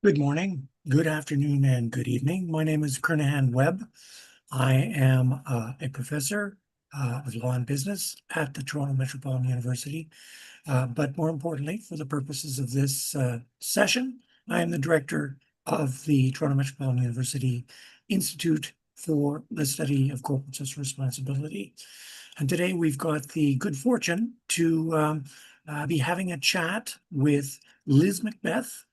Good morning, good afternoon, and good evening. My name is Kernahan Webb. I am a professor of law and business at the Toronto Metropolitan University. But more importantly, for the purposes of this session, I am the director of the Toronto Metropolitan University Institute for the Study of Corporate Social Responsibility. And today we've got the good fortune to be having a chat with Liz Macbeth,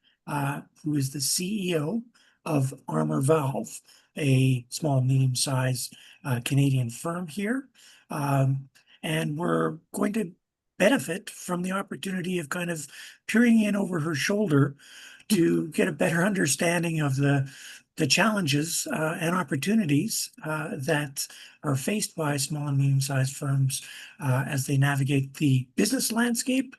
who is the CEO of Armor Valve, a small, medium-sized Canadian firm here. And we're going to benefit from the opportunity of kind of peering in over her shoulder to get a better understanding of the challenges and opportunities that are faced by small and medium-sized firms as they navigate the business landscape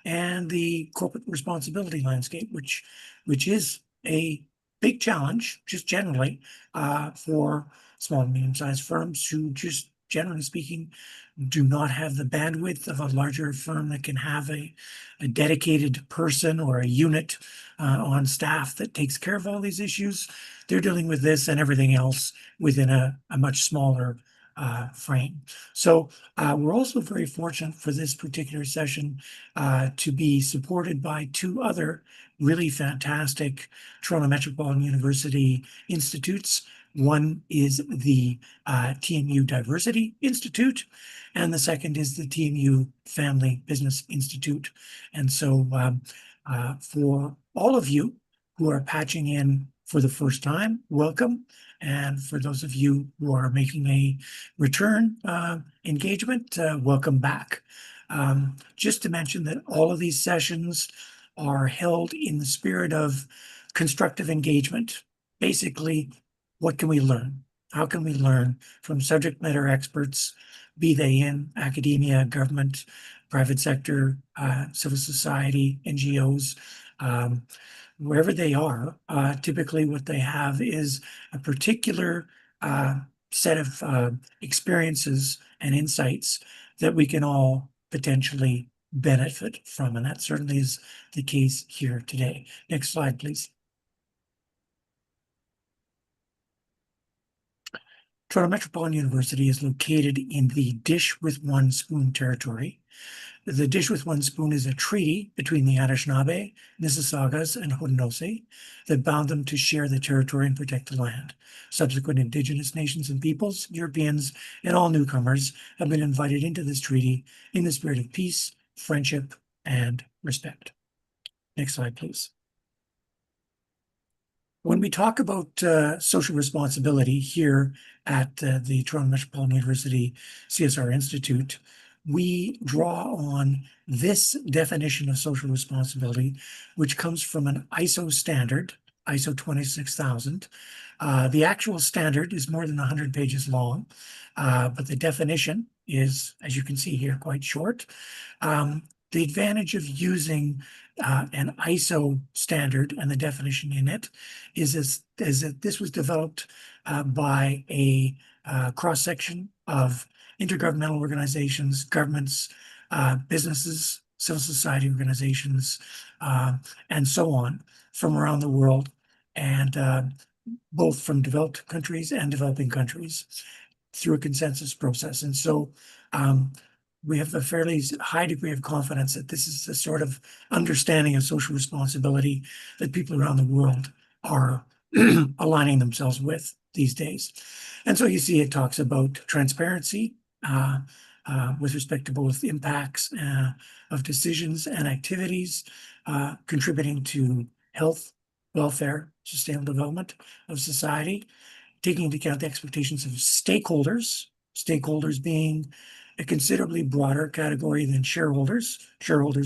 and the corporate responsibility landscape, which is a big challenge, just generally, for small and medium-sized firms who just generally speaking do not have the bandwidth of a larger firm that can have a dedicated person or a unit on staff that takes care of all these issues. They're dealing with this and everything else within a much smaller frame. So we're also very fortunate for this particular session to be supported by two other really fantastic Toronto Metropolitan University institutes. One is the TMU Diversity Institute, and the second is the TMU Family Business Institute. And so for all of you who are patching in for the first time, welcome. And for those of you who are making a return engagement, welcome back. Just to mention that all of these sessions are held in the spirit of constructive engagement. Basically, what can we learn? How can we learn from subject matter experts, be they in academia, government, private sector, civil society, NGOs, wherever they are? Typically what they have is a particular set of experiences and insights that we can all potentially benefit from. And that certainly is the case here today. Next slide, please. Toronto Metropolitan University is located in the Dish with One Spoon territory. The Dish with One Spoon is a treaty between the Anishinaabe, Mississaugas, and Haudenosaunee that bound them to share the territory and protect the land. Subsequent Indigenous nations and peoples, Europeans, and all newcomers have been invited into this treaty in the spirit of peace, friendship, and respect. Next slide, please. When we talk about social responsibility here at the Toronto Metropolitan University CSR Institute, we draw on this definition of social responsibility, which comes from an ISO standard, ISO 26000. The actual standard is more than 100 pages long, but the definition is, as you can see here, quite short. The advantage of using an ISO standard and the definition in it is that this was developed by a cross-section of intergovernmental organizations, governments, businesses, civil society organizations, and so on from around the world, and both from developed countries and developing countries through a consensus process. And so we have a fairly high degree of confidence that this is the sort of understanding of social responsibility that people around the world are aligning themselves with these days. And so you see it talks about transparency with respect to both impacts of decisions and activities contributing to health, welfare, sustainable development of society, taking into account the expectations of stakeholders being a considerably broader category than shareholders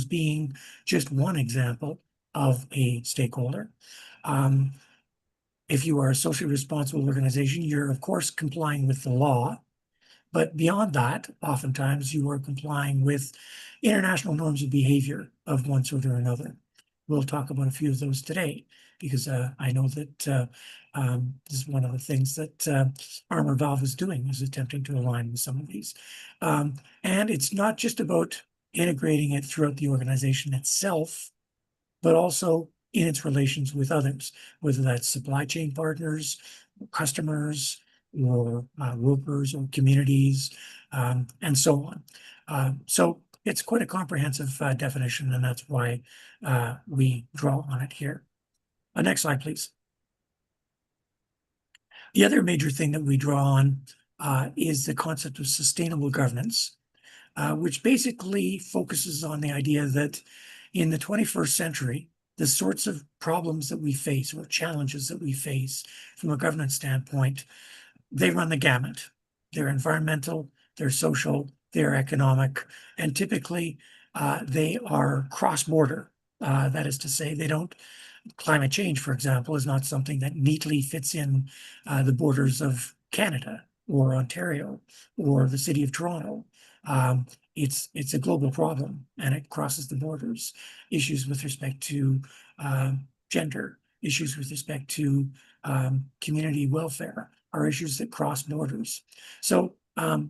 being just one example of a stakeholder. If you are a socially responsible organization, you're of course complying with the law, but beyond that, oftentimes you are complying with international norms of behavior of one sort or another. We'll talk about a few of those today, because I know that this is one of the things that Armor Valve is doing, is attempting to align with some of these. And it's not just about integrating it throughout the organization itself, but also in its relations with others, whether that's supply chain partners, customers, or workers or communities, and so on. So it's quite a comprehensive definition, and that's why we draw on it here. Next slide, please. The other major thing that we draw on is the concept of sustainable governance, which basically focuses on the idea that in the 21st century, the sorts of problems that we face or challenges that we face from a governance standpoint, they run the gamut. They're environmental, they're social, they're economic, and typically they are cross-border. That is to say, they don't climate change, for example, is not something that neatly fits in the borders of Canada or Ontario or the city of Toronto. Um, it's a global problem and it crosses the borders. Issues with respect to gender, issues with respect to community welfare are issues that cross borders. So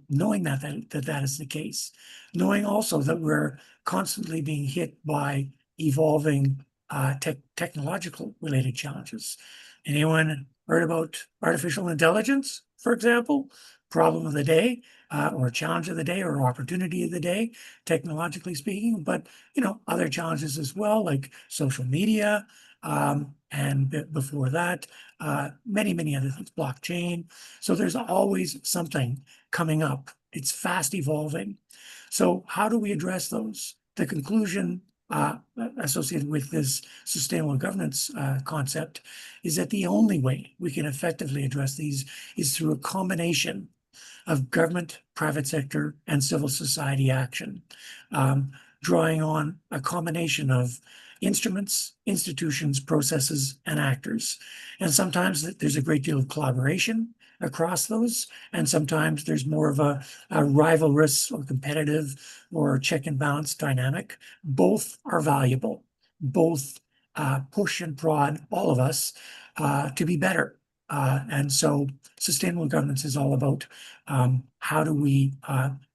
knowing that is the case, knowing also that we're constantly being hit by evolving technological related challenges. Anyone heard about artificial intelligence, for example? Problem of the day, or challenge of the day, or opportunity of the day, technologically speaking. But other challenges as well, like social media, and before that, many other things, blockchain. So there's always something coming up. It's fast evolving. So how do we address those? The conclusion associated with this sustainable governance concept is that the only way we can effectively address these is through a combination of government, private sector, and civil society action, drawing on a combination of instruments, institutions, processes, and actors. And sometimes there's a great deal of collaboration across those, and sometimes there's more of a rivalrous or competitive or check and balance dynamic. Both are valuable. Both push and prod all of us to be better. And so sustainable governance is all about how do we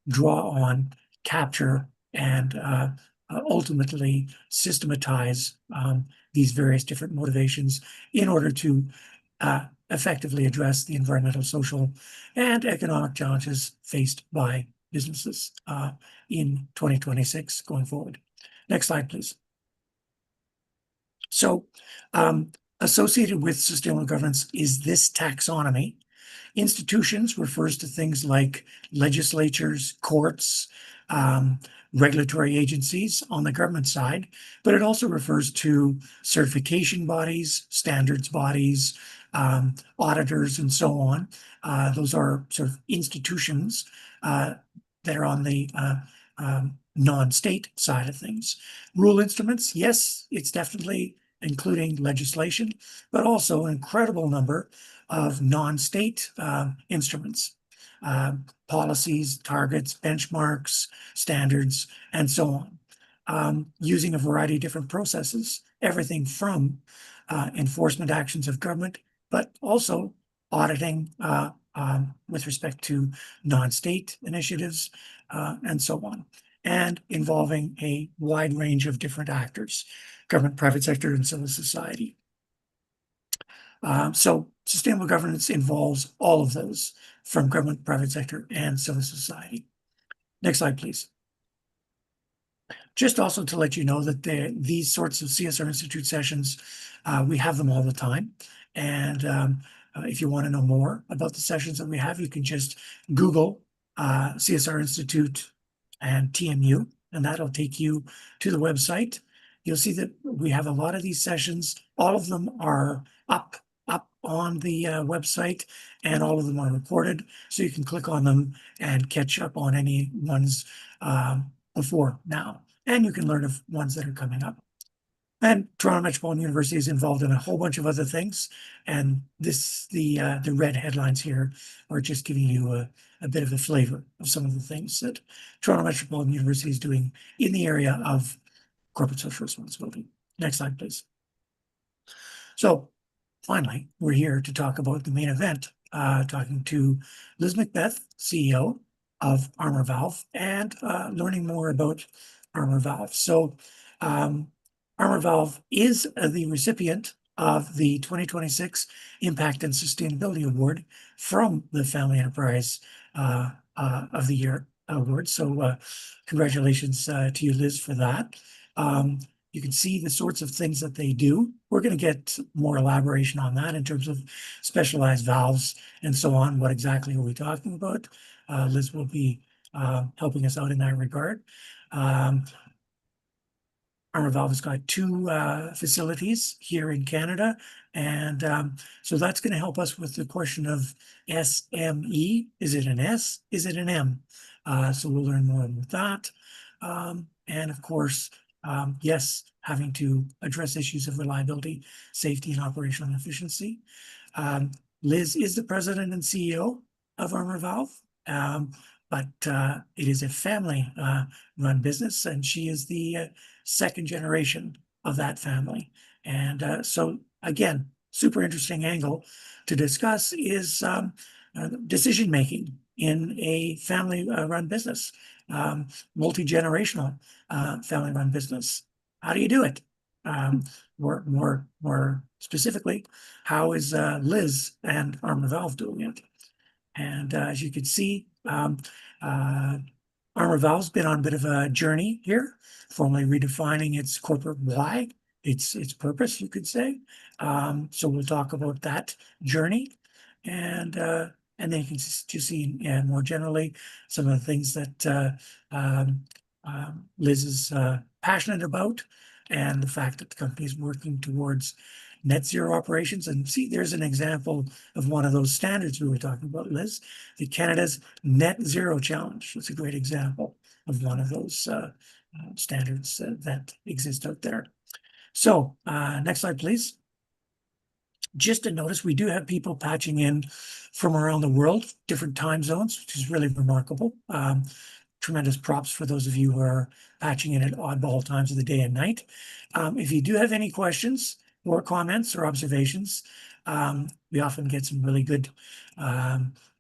draw on, capture, and ultimately systematize these various different motivations in order to effectively address the environmental, social, and economic challenges faced by businesses in 2026 going forward. Next slide, please. So associated with sustainable governance is this taxonomy. Institutions refers to things like legislatures, courts, regulatory agencies on the government side, but it also refers to certification bodies, standards bodies, auditors, and so on. Those are sort of institutions that are on the non-state side of things. Rule instruments, yes, it's definitely including legislation, but also an incredible number of non-state instruments, policies, targets, benchmarks, standards, and so on, using a variety of different processes, everything from enforcement actions of government, but also auditing with respect to non-state initiatives, and so on, and involving a wide range of different actors, government, private sector, and civil society. So sustainable governance involves all of those from government, private sector, and civil society. Next slide, please. Just also to let you know that these sorts of CSR Institute sessions, we have them all the time. And if you want to know more about the sessions that we have, you can just Google CSR Institute and TMU, and that'll take you to the website. You'll see that we have a lot of these sessions. All of them are up on the website, and all of them are recorded, so you can click on them and catch up on any ones before now, and you can learn of ones that are coming up. And Toronto Metropolitan University is involved in a whole bunch of other things, and the red headlines here are just giving you a bit of a flavor of some of the things that Toronto Metropolitan University is doing in the area of corporate social responsibility. Next slide, please. So finally, we're here to talk about the main event, talking to Liz Macbeth, CEO of Armor Valve, and learning more about Armor Valve. So Armor Armor Valve is the recipient of the 2026 Impact and Sustainability Award from the Family Enterprise of the Year Award. So congratulations to you, Liz, for that. You can see the sorts of things that they do. We're going to get more elaboration on that in terms of specialized valves and so on. What exactly are we talking about? Liz will be helping us out in that regard. Armor Valve has got two facilities here in Canada. And so that's going to help us with the question of SME. Is it an S? Is it an M? So we'll learn more about that. And of course, yes, having to address issues of reliability, safety, and operational efficiency. Liz is the president and CEO of Armor Valve, but it is a family run business, and she is the second generation of that family. And so, again, super interesting angle to discuss is decision making in a family run business, multi-generational family run business. How do you do it? More specifically, how is Liz and Armor Valve doing it? And as you can see, Armor Valve's been on a bit of a journey here, formally redefining its corporate why, its purpose, you could say. So we'll talk about that journey, and then you can just see, and more generally, some of the things that Liz is passionate about, and the fact that the company is working towards net zero operations. And see, there's an example of one of those standards we were talking about, Liz, the Canada's Net Zero Challenge. It's a great example of one of those standards that exist out there. So next slide, please. Just to notice, we do have people patching in from around the world, different time zones, which is really remarkable. Tremendous props for those of you who are patching in at oddball times of the day and night. If you do have any questions or comments or observations, we often get some really good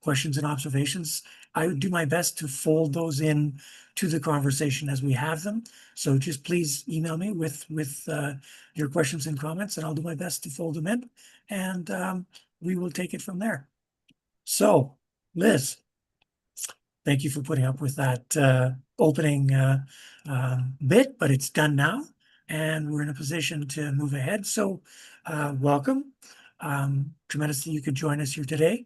questions and observations. I would do my best to fold those in to the conversation as we have them. So just please email me with your questions and comments, and I'll do my best to fold them in, and we will take it from there. So, Liz, thank you for putting up with that opening bit, but it's done now, and we're in a position to move ahead. So, welcome. Tremendous that you could join us here today.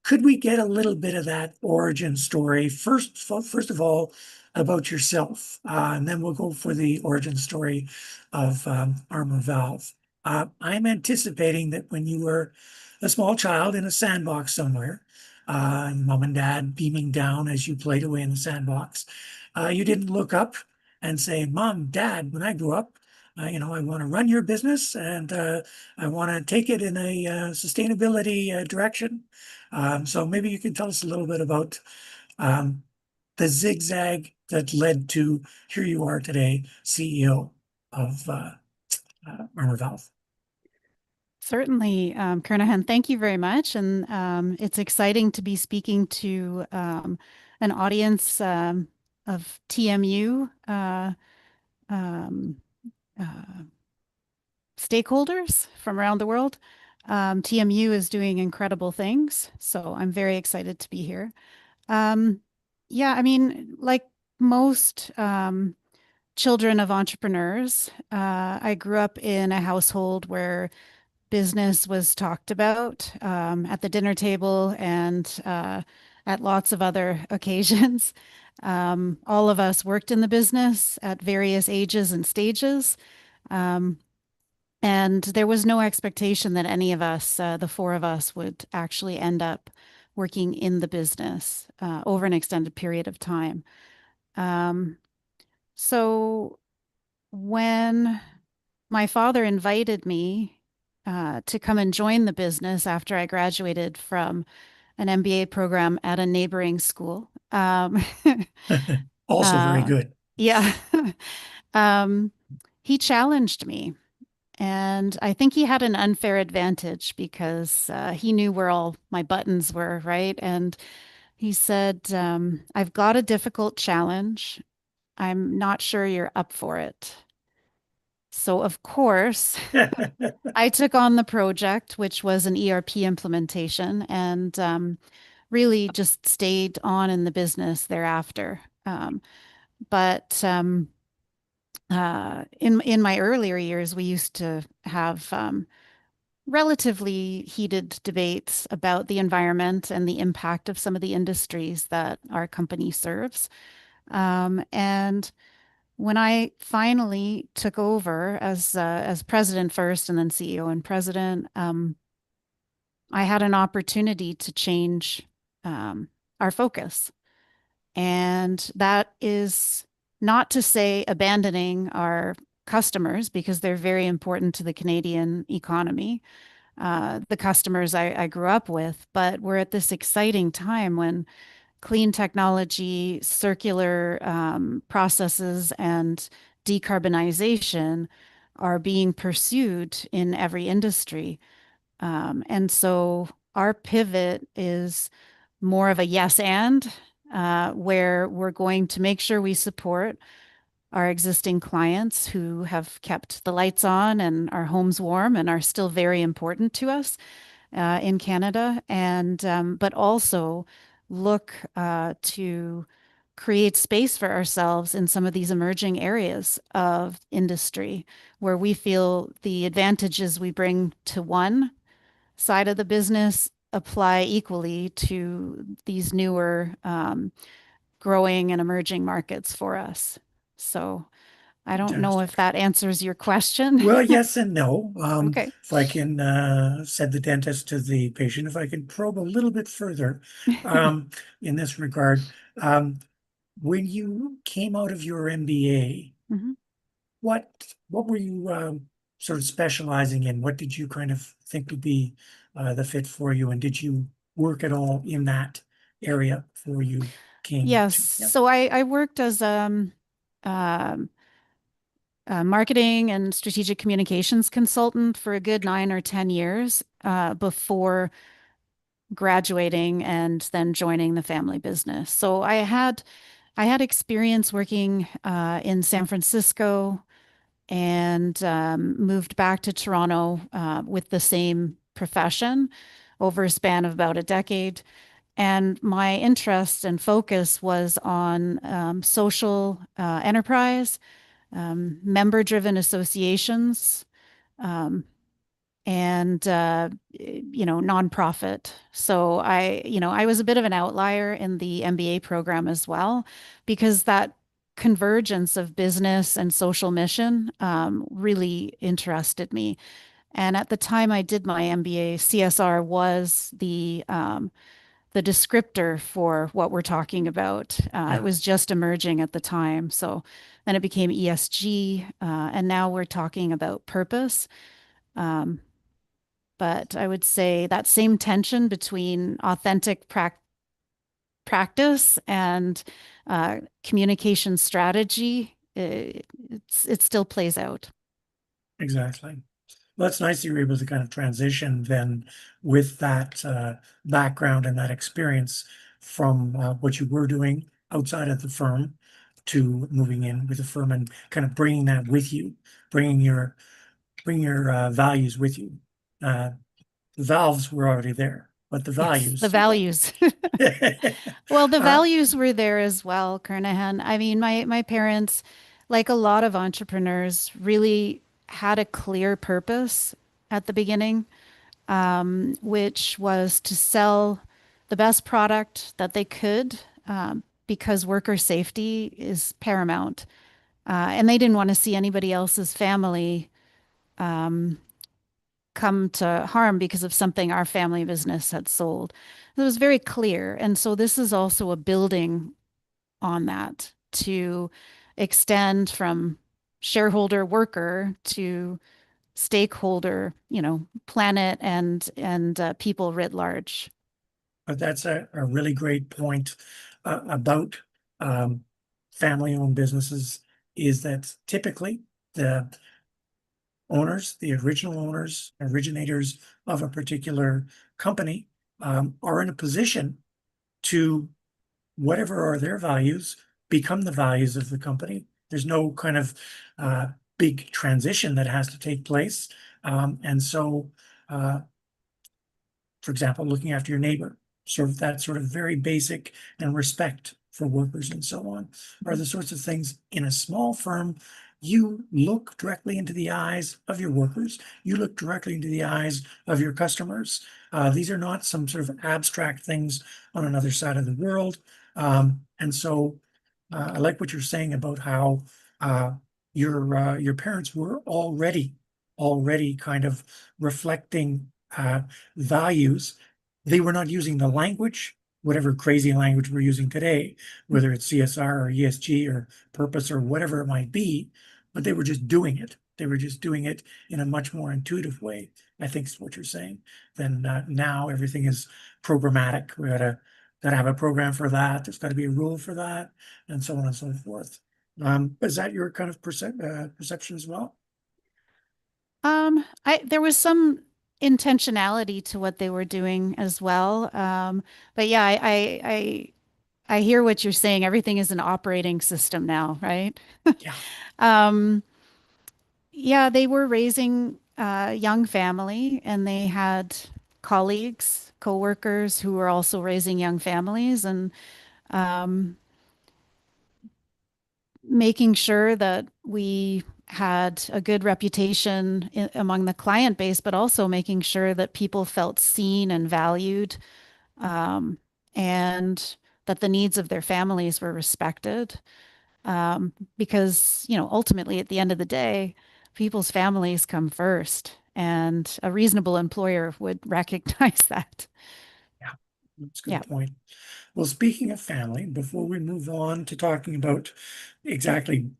Could we get a little bit of that origin story first of all about yourself, and then we'll go for the origin story of Armor Valve. I'm anticipating that when you were a small child in a sandbox somewhere, mom and dad beaming down as you played away in the sandbox, you didn't look up and say, "Mom, Dad, when I grow up, I want to run your business, and I want to take it in a sustainability direction." So maybe you can tell us a little bit about the zigzag that led to here you are today, CEO of Armor Valve. Certainly, Kernahan, thank you very much. And it's exciting to be speaking to an audience of TMU stakeholders from around the world. TMU is doing incredible things, so I'm very excited to be here. Yeah, I mean, like most children of entrepreneurs, I grew up in a household where business was talked about at the dinner table and at lots of other occasions. All of us worked in the business at various ages and stages. And there was no expectation that any of us, the four of us, would actually end up working in the business over an extended period of time. So when my father invited me to come and join the business after I graduated from an MBA program at a neighboring school. Also very good. Yeah. He challenged me. And I think he had an unfair advantage because he knew where all my buttons were, right? And he said, I've got a difficult challenge. I'm not sure you're up for it. So, of course, I took on the project, which was an ERP implementation, and really just stayed on in the business thereafter. But in my earlier years, we used to have relatively heated debates about the environment and the impact of some of the industries that our company serves. And when I finally took over as president first, and then CEO and president, I had an opportunity to change our focus. And that is not to say abandoning our customers because they're very important to the Canadian economy, the customers I grew up with. But we're at this exciting time when clean technology, circular processes, and decarbonization are being pursued in every industry. And so our pivot is more of a yes and, where we're going to make sure we support our existing clients who have kept the lights on and our homes warm and are still very important to us in Canada, and but also look to create space for ourselves in some of these emerging areas of industry where we feel the advantages we bring to one side of the business apply equally to these newer growing and emerging markets for us. So I don't know if Fantastic. that answers your question. Well, yes and no. Okay. If I can, said the dentist to the patient, if I can probe a little bit further, in this regard, when you came out of your MBA, Mhm. what were you sort of specializing in? What did you kind of think would be the fit for you? And did you work at all in that area before you came Yes. to? Yeah. So I worked as um, a marketing and strategic communications consultant for a good 9 or 10 years before graduating and then joining the family business. So I had experience working in San Francisco and moved back to Toronto with the same profession over a span of about a decade. And my interest and focus was on social enterprise, member-driven associations, um, and nonprofit. So I was a bit of an outlier in the MBA program as well, because that convergence of business and social mission really interested me. And at the time I did my MBA, CSR was the descriptor for what we're talking about. It Yeah, was just emerging at the time. So then it became ESG, and now we're talking about purpose. Um, but I would say that same tension between authentic practice and communication strategy, it still plays out. exactly. Well, it's nice that you were able to kind of transition then with that background and that experience from what you were doing outside of the firm to moving in with the firm and kind of bringing that with you, bringing your values with you. Uh, the valves were already there, but the Yes, the values. values. Well, the uh, values were there as well, Kernahan. I mean, my parents, like a lot of entrepreneurs, really had a clear purpose at the beginning, which was to sell the best product that they could, because worker safety is paramount. And they didn't want to see anybody else's family come to harm because of something our family business had sold. It was very clear. And so this is also a building on that to extend from shareholder worker to stakeholder, planet and people writ large. but that's a really great point about um, family-owned businesses is that typically the owners, the original owners, originators of a particular company are in a position to whatever are their values become the values of the company. There's no kind of big transition that has to take place. And so, uh, for example, looking after your neighbor, sort of that sort of very basic and respect for workers and so on are the sorts of things in a small firm. You look directly into the eyes of your workers. You look directly into the eyes of your customers. These are not some sort of abstract things on another side of the world. And so I like what you're saying about how uh, your parents were already kind of reflecting values. They were not using the language, whatever crazy language we're using today, whether it's CSR or ESG or purpose or whatever it might be, but they were just doing it. They were just doing it in a much more intuitive way, I think is what you're saying. Then now everything is programmatic. We gotta have a program for that. There's got to be a rule for that, and so on and so forth. Is that your kind of perception as well? There was some intentionality to what they were doing as well. But yeah, I hear what you're saying. Everything is an operating system now, right? Yeah. Um, yeah, they were raising a young family and they had colleagues, coworkers who were also raising young families and um, making sure that we had a good reputation among the client base, but also making sure that people felt seen and valued, um, and that the needs of their families were respected. Because, ultimately at the end of the day, people's families come first, and a reasonable employer would recognize that. Yeah, that's a Yeah. good point. Well, speaking of family, before we move on to talking about exactly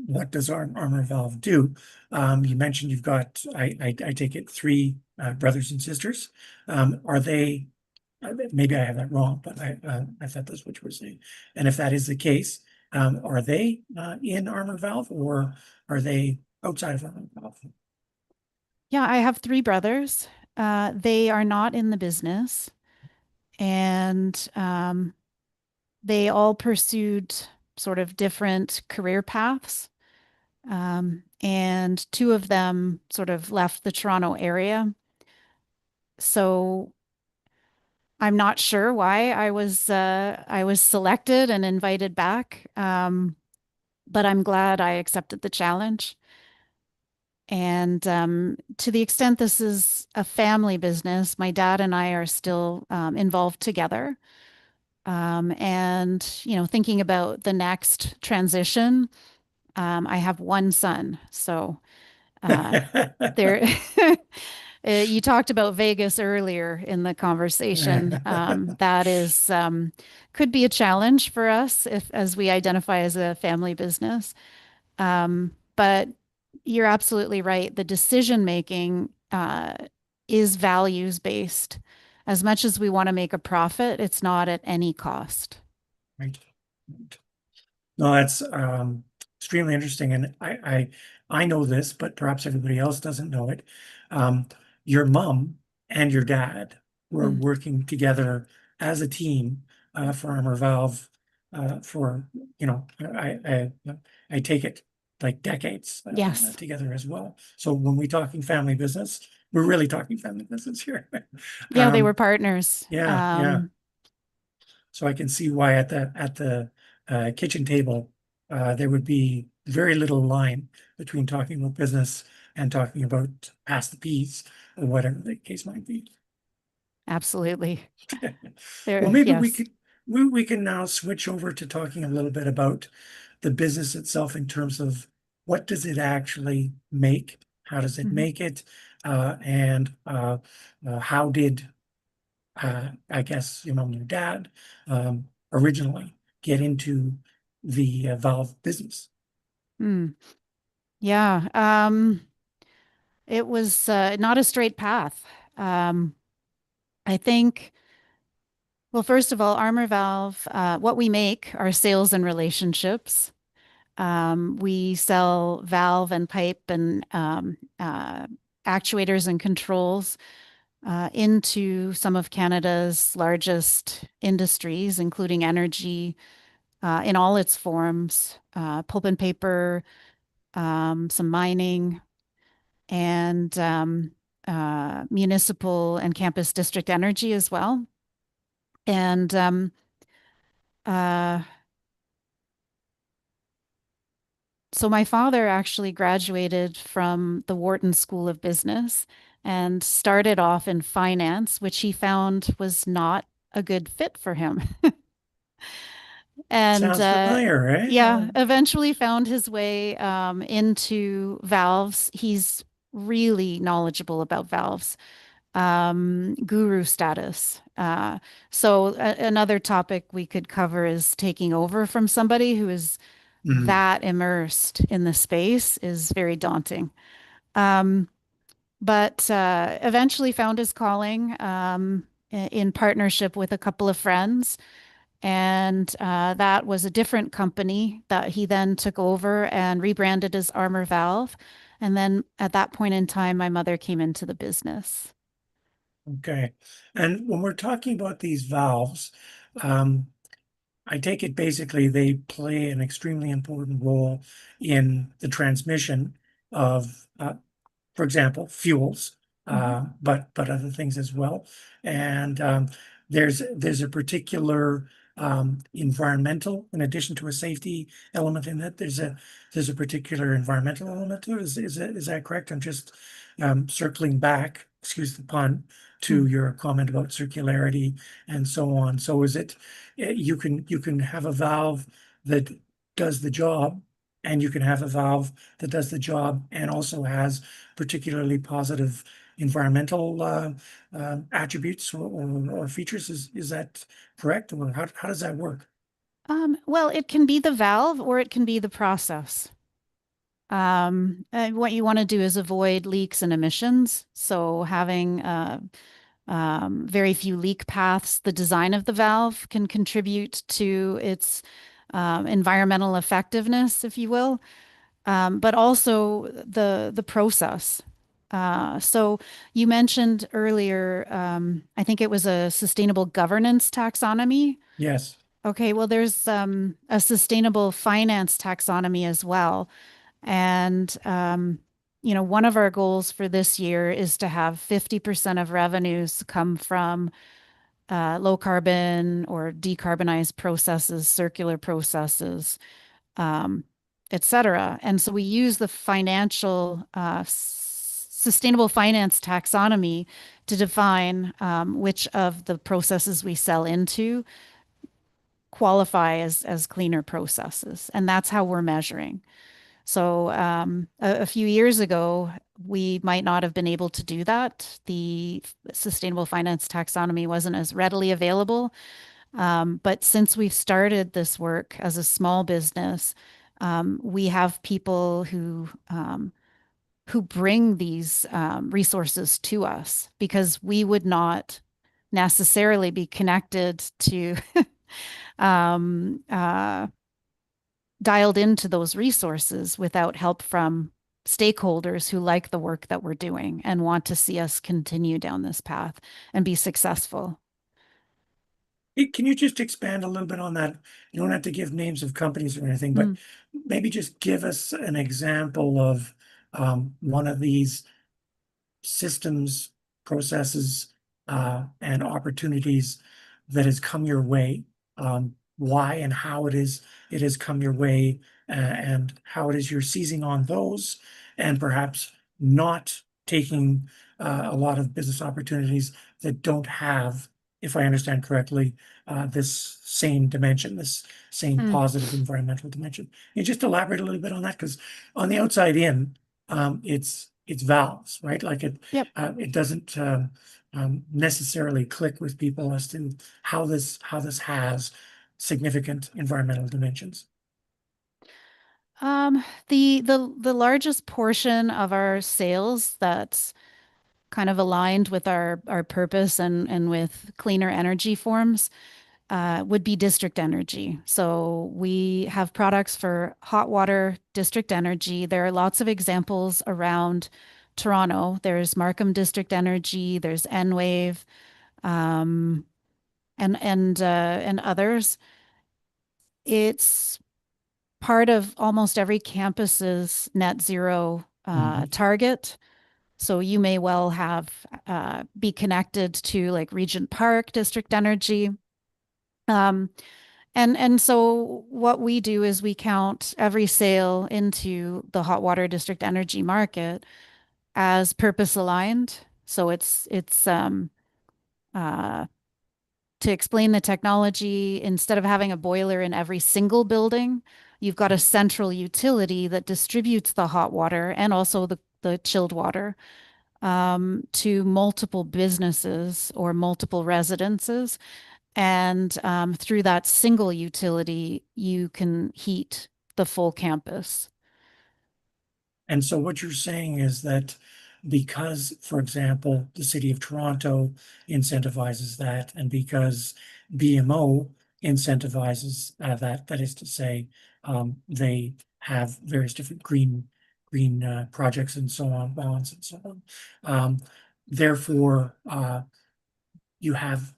what does Armor Valve do, you mentioned you've got, I take it, three brothers and sisters. Are they, maybe I have that wrong, but I thought that's what you were saying. And if that is the case, are they in Armor Valve or are they outside of Armor Valve? Yeah, I have three brothers. They are not in the business, and they all pursued sort of different career paths. And two of them sort of left the Toronto area. So I'm not sure why I was selected and invited back. But I'm glad I accepted the challenge. And to the extent this is a family business, my dad and I are still involved together. And, thinking about the next transition, I have one son. So there, you talked about Vegas earlier in the conversation. That is, could be a challenge for us if, as we identify as a family business. But you're absolutely right. The decision making is values based. As much as we want to make a profit, it's not at any cost. Right. No, that's extremely interesting, and I know this, but perhaps everybody else doesn't know it. Um, your mom and your dad were Mm, working together as a team for Armor Valve for I take it like decades yes. together as well. So when we're talking family business, we're really talking family business here. Yeah, they were Um, partners. yeah. So I can see why at the kitchen table, there would be very little line between talking about business and talking about pass the peas or whatever the case might be. Absolutely. Well, There, maybe yes. we can now switch over to talking a little bit about the business itself in terms of what does it actually make? How does it Mhm. make it? And how did I guess your mom and your dad originally get into the valve business. Mm. Yeah. It was not a straight path. Um, I think, well, first of all, Armor Valve, what we make are sales and relationships. We sell valve and pipe and actuators and controls into some of Canada's largest industries, including energy in all its forms, pulp and paper, some mining, and municipal and campus district energy as well. And uh, so my father actually graduated from the Wharton School of Business and started off in finance, which he found was not a good fit for him. And Sounds familiar, eh? yeah, eventually found his way into valves. He's really knowledgeable about valves, guru status. Another topic we could cover is taking over from somebody who is Mm, that immersed in the space is very daunting. Um, but eventually found his calling in partnership with a couple of friends. And that was a different company that he then took over and rebranded as Armor Valve. And then at that point in time, my mother came into the business. okay. And when we're talking about these valves, um, I take it basically they play an extremely important role in the transmission of for example, fuels, Mhm. but other things as well. And there's a particular environmental, in addition to a safety element in it. There's a particular environmental element to it. Is that correct? I'm just circling back, excuse the pun, to Mm. your comment about circularity and so on. So is it you can have a valve that does the job, and you can have a valve that does the job and also has particularly positive environmental attributes or features. Is that correct? Or how does that work? Well, it can be the valve or it can be the process. What you want to do is avoid leaks and emissions. So having very few leak paths, the design of the valve can contribute to its environmental effectiveness, if you will, but also the process. So you mentioned earlier, I think it was a sustainable governance taxonomy. Yes. Okay, well, there's a sustainable finance taxonomy as well. And, one of our goals for this year is to have 50% of revenues come from low carbon or decarbonized processes, circular processes, um, et cetera. And so we use the financial, sustainable finance taxonomy to define which of the processes we sell into qualify as cleaner processes. And that's how we're measuring. So a few years ago, we might not have been able to do that. The sustainable finance taxonomy wasn't as readily available. But since we've started this work as a small business, we have people who bring these resources to us because we would not necessarily be connected to um, uh, dialed into those resources without help from stakeholders who like the work that we're doing and want to see us continue down this path and be successful. Hey, can you just expand a little bit on that? You don't have to give names of companies or anything, but Mm. maybe just give us an example of one of these systems, processes, and opportunities that has come your way, why and how it has come your way, and how it is you're seizing on those, and perhaps not taking a lot of business opportunities that don't have, if I understand correctly, this same dimension, this same Mm. positive environmental dimension. Can you just elaborate a little bit on that? Because on the outside in, it's valves, right? Like Yep. it doesn't necessarily click with people as to how this has significant environmental dimensions. The largest portion of our sales that's kind of aligned with our purpose and with cleaner energy forms would be district energy. So we have products for hot water district energy. There are lots of examples around Toronto. There's Markham District Energy, there's Enwave, um, and others. It's part of almost every campus's net zero Mhm. target. So you may well have be connected to like Regent Park District Energy. Um, and so what we do is we count every sale into the hot water district energy market as purpose aligned. So it's uh, to explain the technology, instead of having a boiler in every single building, you've got a central utility that distributes the hot water and also the chilled water to multiple businesses or multiple residences. And through that single utility, you can heat the full campus. And so what you're saying is that because, for example, the city of Toronto incentivizes that, and because BMO incentivizes that, that is to say, they have various different green projects and so on, bonds and so on. Therefore, you have,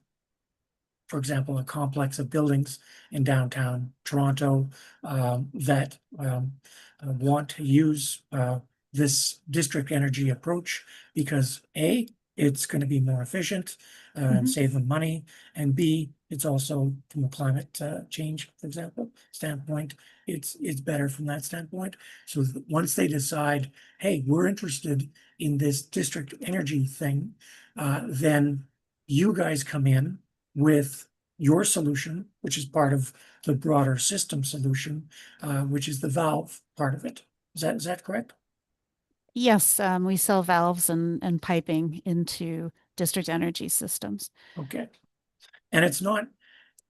for example, a complex of buildings in downtown Toronto that want to use this district energy approach because A, it's going to be more efficient and Mhm. save them money, and B, it's also from a climate change, for example, standpoint, it's better from that standpoint. So once they decide, hey, we're interested in this district energy thing, then you guys come in with your solution, which is part of the broader system solution, which is the valve part of it. Is that correct? Yes, we sell valves and piping into district energy systems. Okay. And it's not,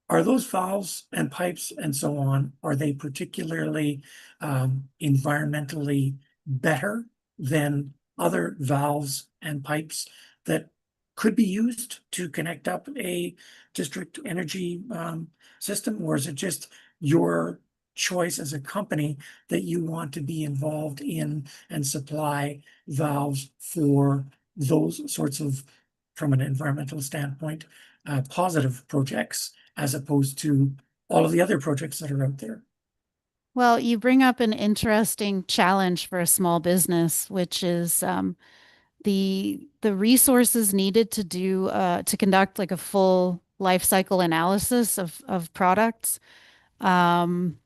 are those valves and pipes and so on, are they particularly environmentally better than other valves and pipes that could be used to connect up a district energy system? Or is it just your choice as a company that you want to be involved in and supply valves for those sorts of, from an environmental standpoint, positive projects, as opposed to all of the other projects that are out there? Well, you bring up an interesting challenge for a small business, which is the resources needed to do to conduct like a full life cycle analysis of products um,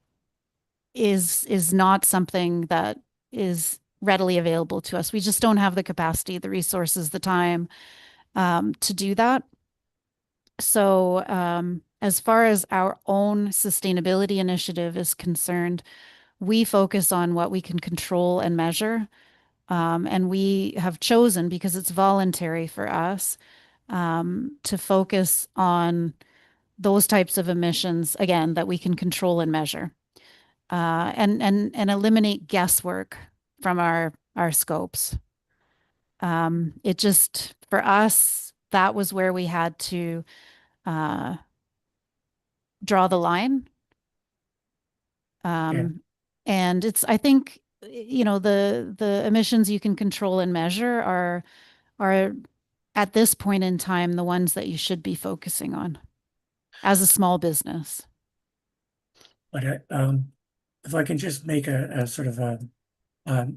is not something that is readily available to us. We just don't have the capacity, the resources, the time to do that. So, as far as our own sustainability initiative is concerned, we focus on what we can control and measure. And we have chosen, because it's voluntary for us, to focus on those types of emissions, again, that we can control and measure, and eliminate guesswork from our scopes. It just, for us, that was where we had to uh, draw the line. Yeah, Um, and it's, I think, the emissions you can control and measure are at this point in time the ones that you should be focusing on as a small business. but if I can just make a sort of an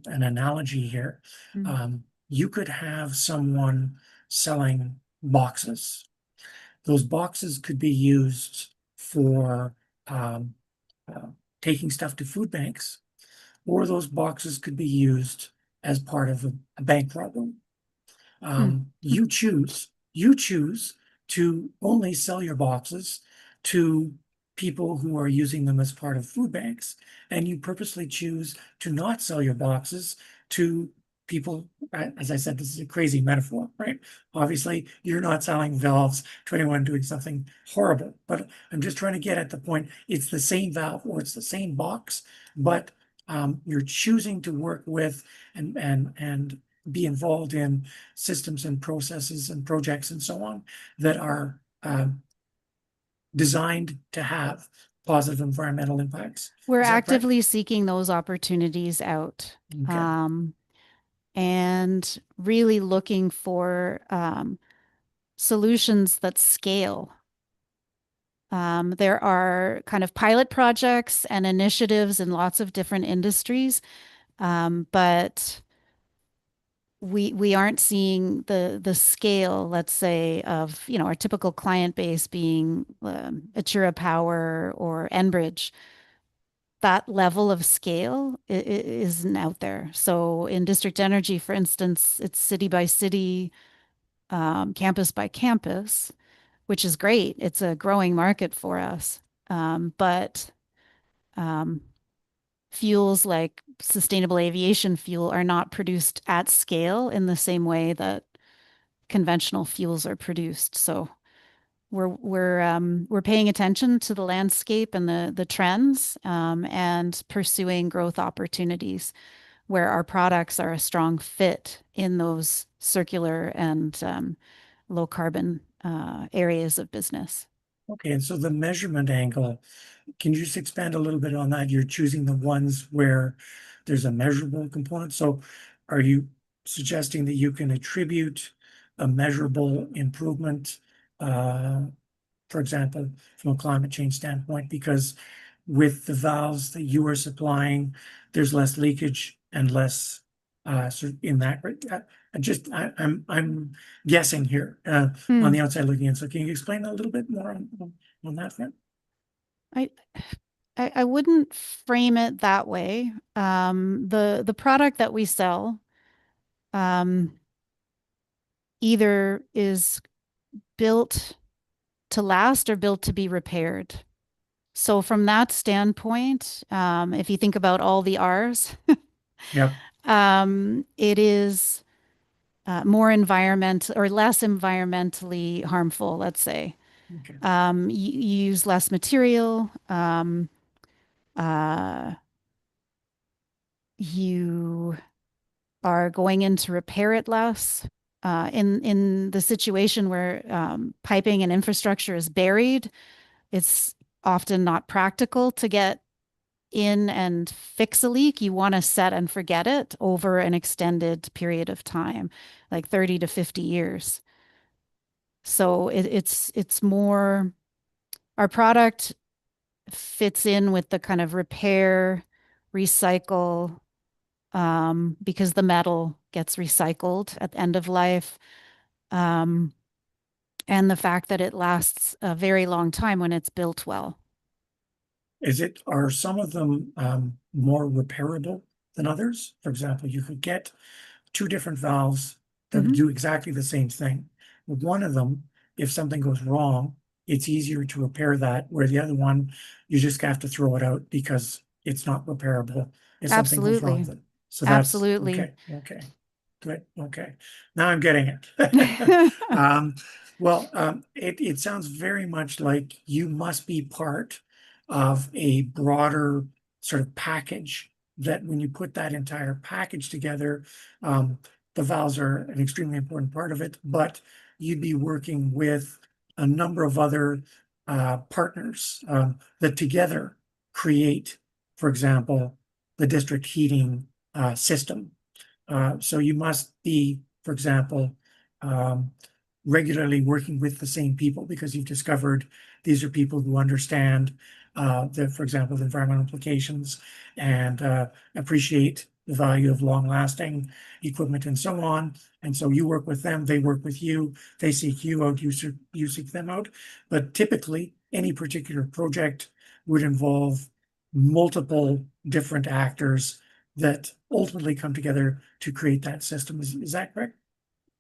analogy here, Mm. you could have someone selling boxes. Those boxes could be used for um, uh, taking stuff to food banks, or those boxes could be used as part of a bank robbery. Hmm. You choose to only sell your boxes to people who are using them as part of food banks, and you purposely choose to not sell your boxes to people. As I said, this is a crazy metaphor, right? Obviously you're not selling valves to anyone doing something horrible, but I'm just trying to get at the point. It's the same valve or it's the same box, but you're choosing to work with and be involved in systems and processes and projects and so on that are designed to have positive environmental impacts. We're Is that correct? actively seeking those opportunities out, Okay. and really looking for solutions that scale. There are kind of pilot projects and initiatives in lots of different industries, but we aren't seeing the scale, let's say, of our typical client base being Atura Power or Enbridge. That level of scale isn't out there. So in district energy, for instance, it's city by city, campus by campus, which is great. It's a growing market for us. But um, fuels like sustainable aviation fuel are not produced at scale in the same way that conventional fuels are produced. So we're paying attention to the landscape and the trends, and pursuing growth opportunities where our products are a strong fit in those circular and low carbon areas of business. Okay, and so the measurement angle, can you just expand a little bit on that? You're choosing the ones where there's a measurable component. So are you suggesting that you can attribute a measurable improvement, for example, from a climate change standpoint, because with the valves that you are supplying, there's less leakage and less in that. I'm guessing here on Hmm. the outside looking in. So can you explain a little bit more on that front? I, I wouldn't frame it that way. The product that we sell um, either is built to last or built to be repaired. So from that standpoint, if you think about all the R's, Yeah. it is more environment or less environmentally harmful, let's say. Okay. You use less material. Uh, you are going in to repair it less. In the situation where piping and infrastructure is buried, it's often not practical to get in and fix a leak. You want to set and forget it over an extended period of time, like 30 to 50 years. So it's more our product fits in with the kind of repair, recycle, because the metal gets recycled at the end of life. Um, and the fact that it lasts a very long time when it's built well. Are some of them more repairable than others? For example, you could get two different valves that would Mhm. do exactly the same thing. One of them, if something goes wrong, it's easier to repair that, where the other one, you just have to throw it out because it's not repairable if something goes wrong Absolutely. with it. So that's Absolutely. okay. Okay. Good. Okay. Now I'm getting it. Um, it sounds very much like you must be part of a broader sort of package that when you put that entire package together, um, the valves are an extremely important part of it, but you'd be working with a number of other partners that together create, for example, the district heating system. So you must be, for example, um, regularly working with the same people because you've discovered these are people who understand for example, the environmental implications and appreciate the value of long-lasting equipment and so on. And so you work with them, they work with you, they seek you out, you seek them out. But typically, any particular project would involve multiple different actors that ultimately come together to create that system. Is that correct?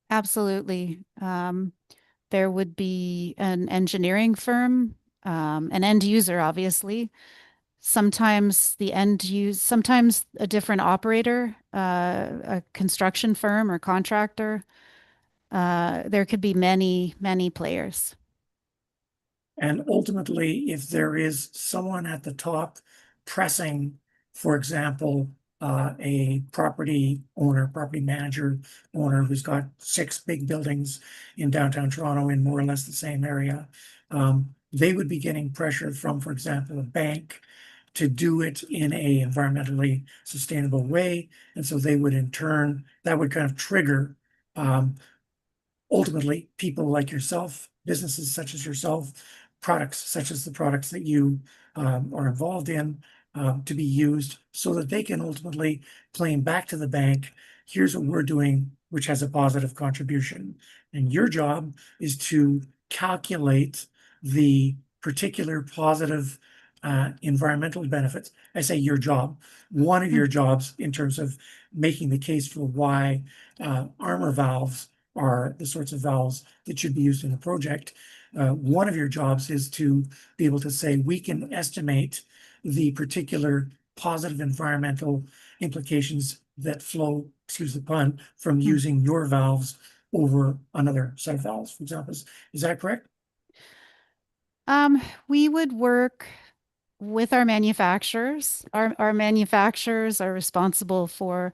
Absolutely. There would be an engineering firm, an end user, obviously. Sometimes a different operator, a construction firm or contractor. There could be many, many players. And ultimately, if there is someone at the top pressing, for example, a property owner, property manager owner who's got six big buildings in downtown Toronto in more or less the same area, they would be getting pressure from, for example, a bank to do it in a environmentally sustainable way. And so they would in turn, that would kind of trigger um, ultimately people like yourself, businesses such as yourself, products such as the products that you are involved in to be used so that they can ultimately claim back to the bank, here's what we're doing, which has a positive contribution. And your job is to calculate the particular positive environmental benefits. I say your job, one of your jobs in terms of making the case for why armor valves are the sorts of valves that should be used in the project. One of your jobs is to be able to say, we can estimate the particular positive environmental implications that flow, excuse the pun, from using your valves over another set of valves, for example. Is that correct? We would work with our manufacturers. Our manufacturers are responsible for,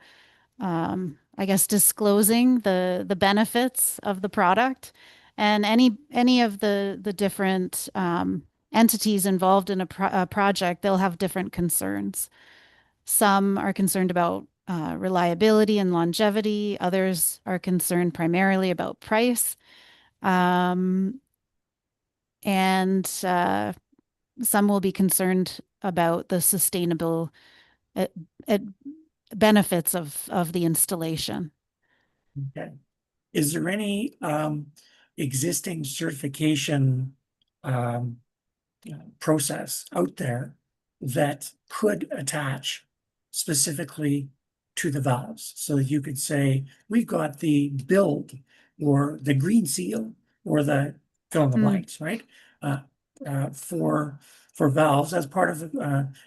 I guess, disclosing the benefits of the product, and any of the different entities involved in a project, they'll have different concerns. Some are concerned about reliability and longevity. Others are concerned primarily about price. Um, and some will be concerned about the sustainable uh, uh, benefits of the installation. Okay. Is there any existing certification um, process out there that could attach specifically to the valves? So you could say, we've got the build or the green seal or the fill in the Mm. blanks, right? Uh, for valves as part of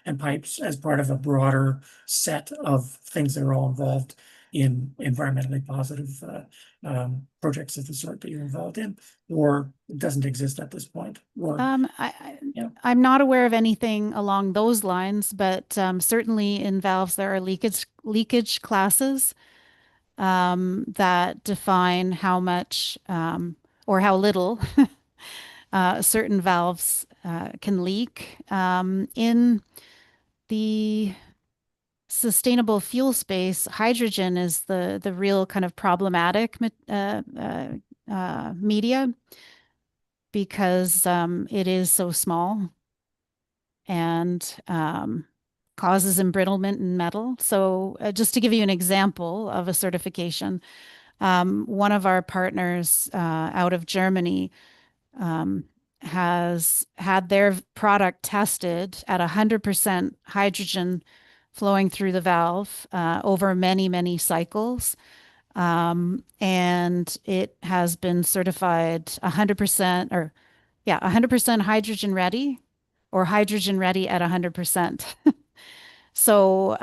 and pipes as part of a broader set of things that are all involved in environmentally positive projects of the sort that you're involved in, or it doesn't exist at this point, or yeah. I'm not aware of anything along those lines, but certainly in valves there are leakage classes that define how much or how little certain valves can leak. In the sustainable fuel space, hydrogen is the real kind of problematic media because it is so small and causes embrittlement in metal. So, just to give you an example of a certification, one of our partners out of Germany um, has had their product tested at 100% hydrogen flowing through the valve over many, many cycles. And it has been certified 100% or, yeah, 100% hydrogen ready or hydrogen ready at 100%. So,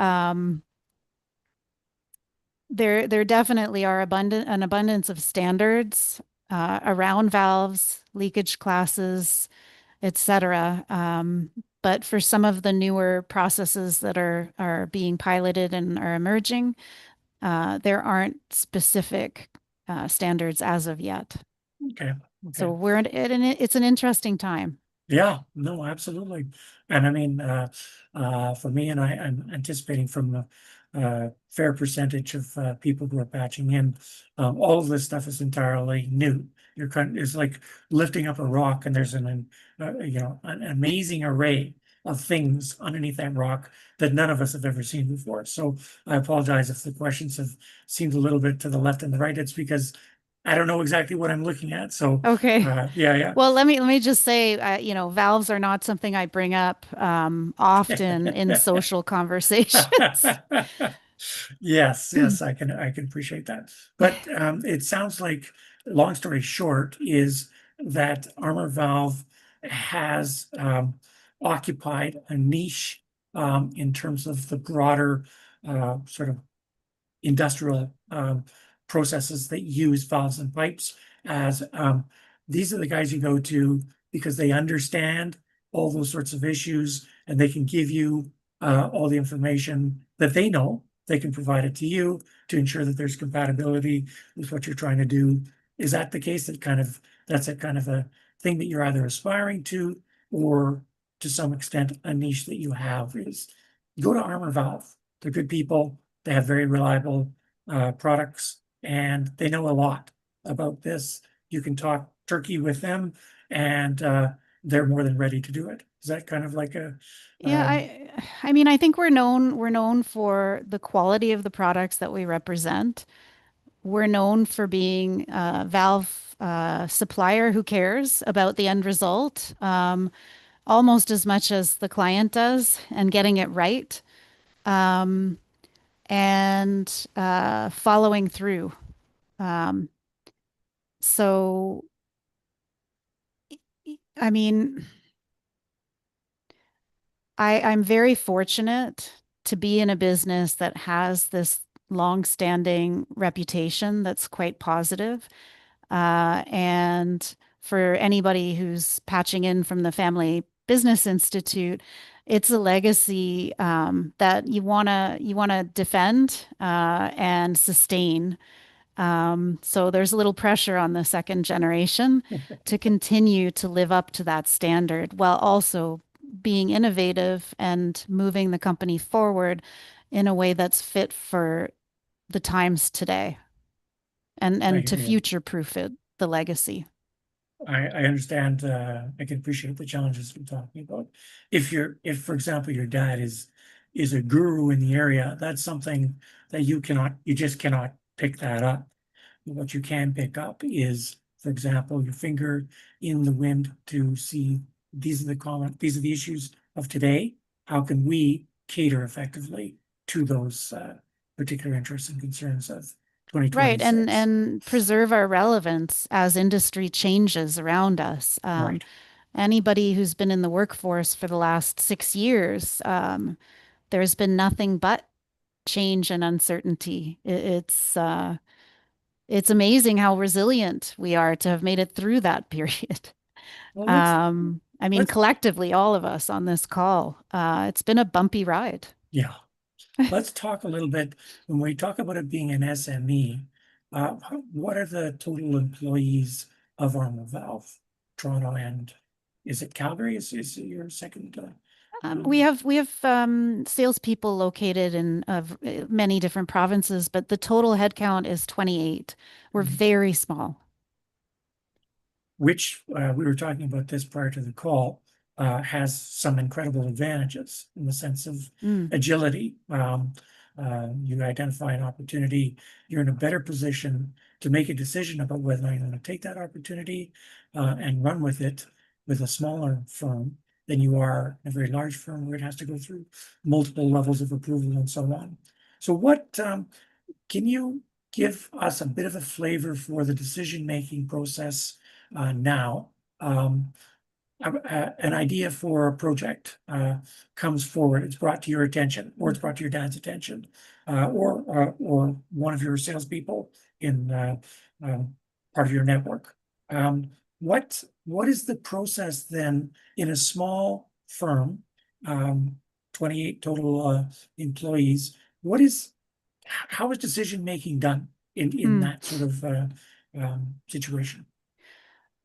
there definitely are an abundance of standards around valves, leakage classes, etc. But for some of the newer processes that are being piloted and are emerging, there aren't specific standards as of yet. Okay. So Okay. it's an interesting time. Yeah, no, absolutely. And I mean, for me, and I'm anticipating from a fair percentage of people who are patching in, all of this stuff is entirely new. It's like lifting up a rock and there's an amazing array of things underneath that rock that none of us have ever seen before. So I apologize if the questions have seemed a little bit to the left and the right. It's because I don't know exactly what I'm looking at. So Okay. yeah, Well, let me just say, valves are not something I bring up often in yeah. social conversations. Yes, I can appreciate that. But it sounds like, long story short, is that Armor Valve has occupied a niche in terms of the broader sort of industrial processes that use valves and pipes as these are the guys you go to because they understand all those sorts of issues and they can give you all the information that they know. They can provide it to you to ensure that there's compatibility with what you're trying to do. Is that the case? That's a kind of a thing that you're either aspiring to or to some extent a niche that you have is go to Armor Valve. They're good people. They have very reliable products and they know a lot about this. You can talk turkey with them and they're more than ready to do it. Is that kind of like a, Yeah, um, I mean, I think we're known for the quality of the products that we represent. We're known for being a valve supplier who cares about the end result, almost as much as the client does, and getting it right, um, and following through. Um, so, I mean, I'm very fortunate to be in a business that has this long-standing reputation that's quite positive. And for anybody who's patching in from the Family Business Institute, it's a legacy that you wanna defend and sustain. So there's a little pressure on the second generation to continue to live up to that standard while also being innovative and moving the company forward in a way that's fit for the times today and to I, future-proof it, the legacy. I understand, I can appreciate the challenges we're talking about. If, for example, your dad is a guru in the area, that's something that you just cannot pick that up. What you can pick up is, for example, your finger in the wind to see these are the issues of today. How can we cater effectively to those particular interests and concerns of Right, and 2026? and preserve our relevance as industry changes around us. Right. Anybody who's been in the workforce for the last 6 years, there's been nothing but change and uncertainty. It's amazing how resilient we are to have made it through that period. Well, I mean, let's collectively, all of us on this call, it's been a bumpy ride. yeah. Let's talk a little bit, when we talk about it being an SME, what are the total employees of Armor Valve, Toronto, and is it Calgary? Is it your second? We have salespeople located in many different provinces, but the total headcount is 28. We're very small. Which we were talking about this prior to the call, has some incredible advantages in the sense of Mm. agility. You identify an opportunity, you're in a better position to make a decision about whether you're going to take that opportunity and run with it with a smaller firm than you are a very large firm where it has to go through multiple levels of approval and so on. So what can you give us a bit of a flavor for the decision-making process now? Um, an idea for a project comes forward, it's brought to your attention, or it's brought to your dad's attention, or one of your salespeople in part of your network. Um, what is the process then in a small firm, 28 total employees? What is how is decision making done in Mm. that sort of situation?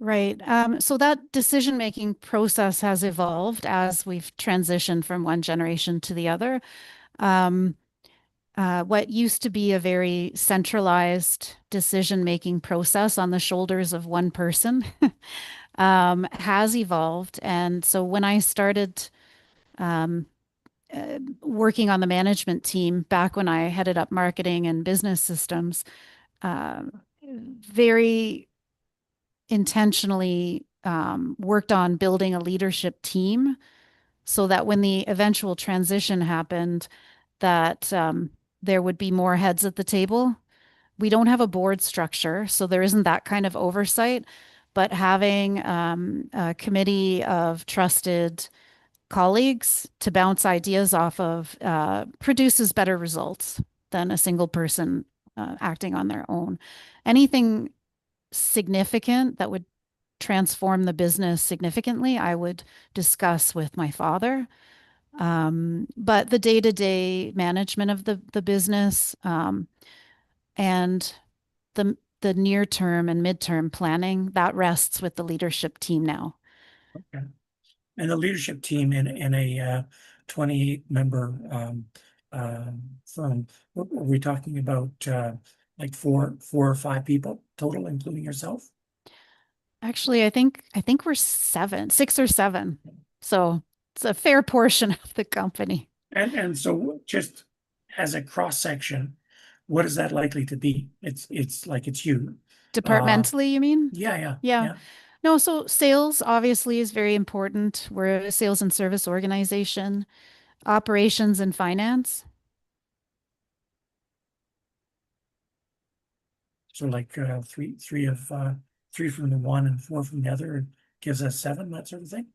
Right. So that decision-making process has evolved as we've transitioned from one generation to the other. Um, what used to be a very centralized decision-making process on the shoulders of one person has evolved. And so when I started um, working on the management team back when I headed up marketing and business systems, uh, very intentionally worked on building a leadership team so that when the eventual transition happened, that there would be more heads at the table. We don't have a board structure, so there isn't that kind of oversight, but having a committee of trusted colleagues to bounce ideas off of produces better results than a single person acting on their own. Anything significant that would transform the business significantly, I would discuss with my father. But the day-to-day management of the business and the near term and midterm planning, that rests with the leadership team now. Okay. And the leadership team in a 28 member firm, are we talking about like four or five people total, including yourself? Actually, I think we're seven, six or seven. So it's a fair portion of the company. And so just as a cross section, what is that likely to be? It's like it's you. Uh, Departmentally, you mean? yeah, yeah, Yeah. yeah. No, so sales obviously is very important. We're a sales and service organization, operations and finance. So like three from the one and four from the other gives us seven, that sort of thing.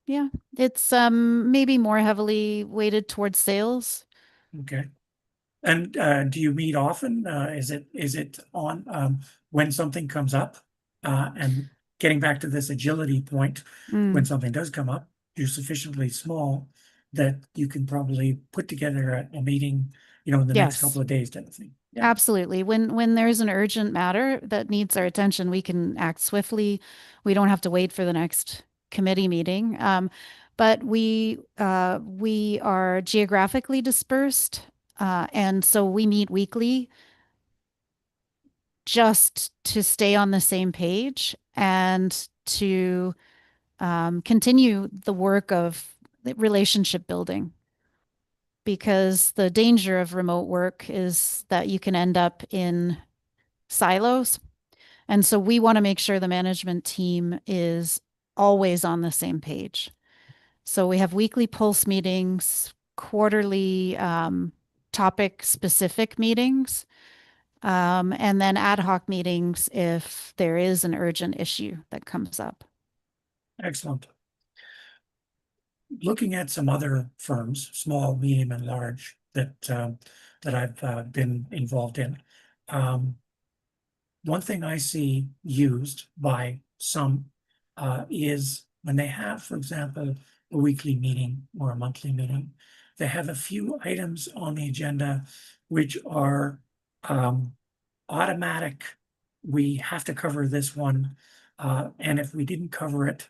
Yeah. It's maybe more heavily weighted towards sales. Okay. And do you meet often? Is it on when something comes up? And getting back to this agility point, when Mm, something does come up, you're sufficiently small that you can probably put together a meeting, in the next couple yes. of days type of thing. Yeah, Absolutely. When there's an urgent matter that needs our attention, we can act swiftly. We don't have to wait for the next committee meeting. But we are geographically dispersed, and so we meet weekly just to stay on the same page and to continue the work of relationship building. Because the danger of remote work is that you can end up in silos. And so we want to make sure the management team is always on the same page. So we have weekly pulse meetings, quarterly topic specific meetings, and then ad hoc meetings if there is an urgent issue that comes up. excellent. Looking at some other firms, small, medium, and large, that I've been involved in. Um, One thing I see used by some is when they have, for example, a weekly meeting or a monthly meeting, they have a few items on the agenda which are um, automatic. We have to cover this one, and if we didn't cover it,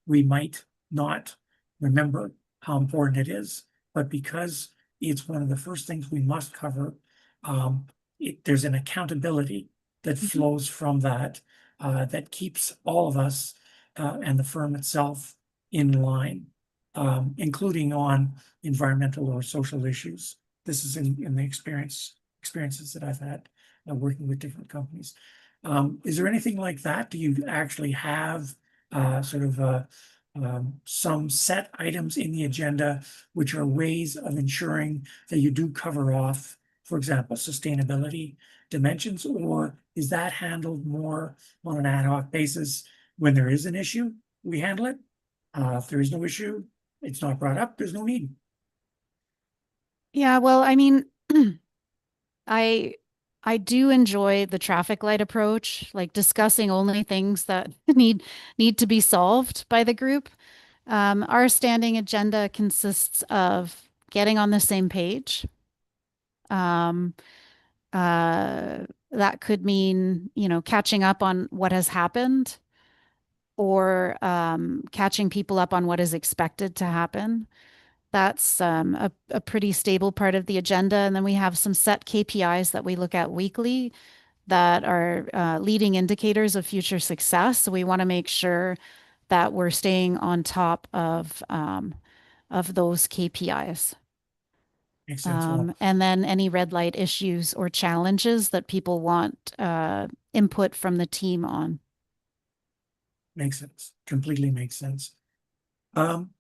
we might not remember how important it is. But because it's one of the first things we must cover, um, there's an accountability that Mhm. flows from that, that keeps all of us and the firm itself in line, including on environmental or social issues. This is in the experiences that I've had working with different companies. Is there anything like that? Do you actually have sort of some set items in the agenda which are ways of ensuring that you do cover off, for example, sustainability dimensions, or is that handled more on an ad hoc basis? When there is an issue, we handle it. If there is no issue, it's not brought up, there's no need. Yeah, well, I mean, I I do enjoy the traffic light approach, like discussing only things that need to be solved by the group. Our standing agenda consists of getting on the same page. Um, that could mean, catching up on what has happened or catching people up on what is expected to happen. That's a pretty stable part of the agenda. And then we have some set KPIs that we look at weekly that are leading indicators of future success. So we want to make sure that we're staying on top of those KPIs. Makes sense. Well, And then any red light issues or challenges that people want input from the team on. makes sense. Completely makes sense. Um,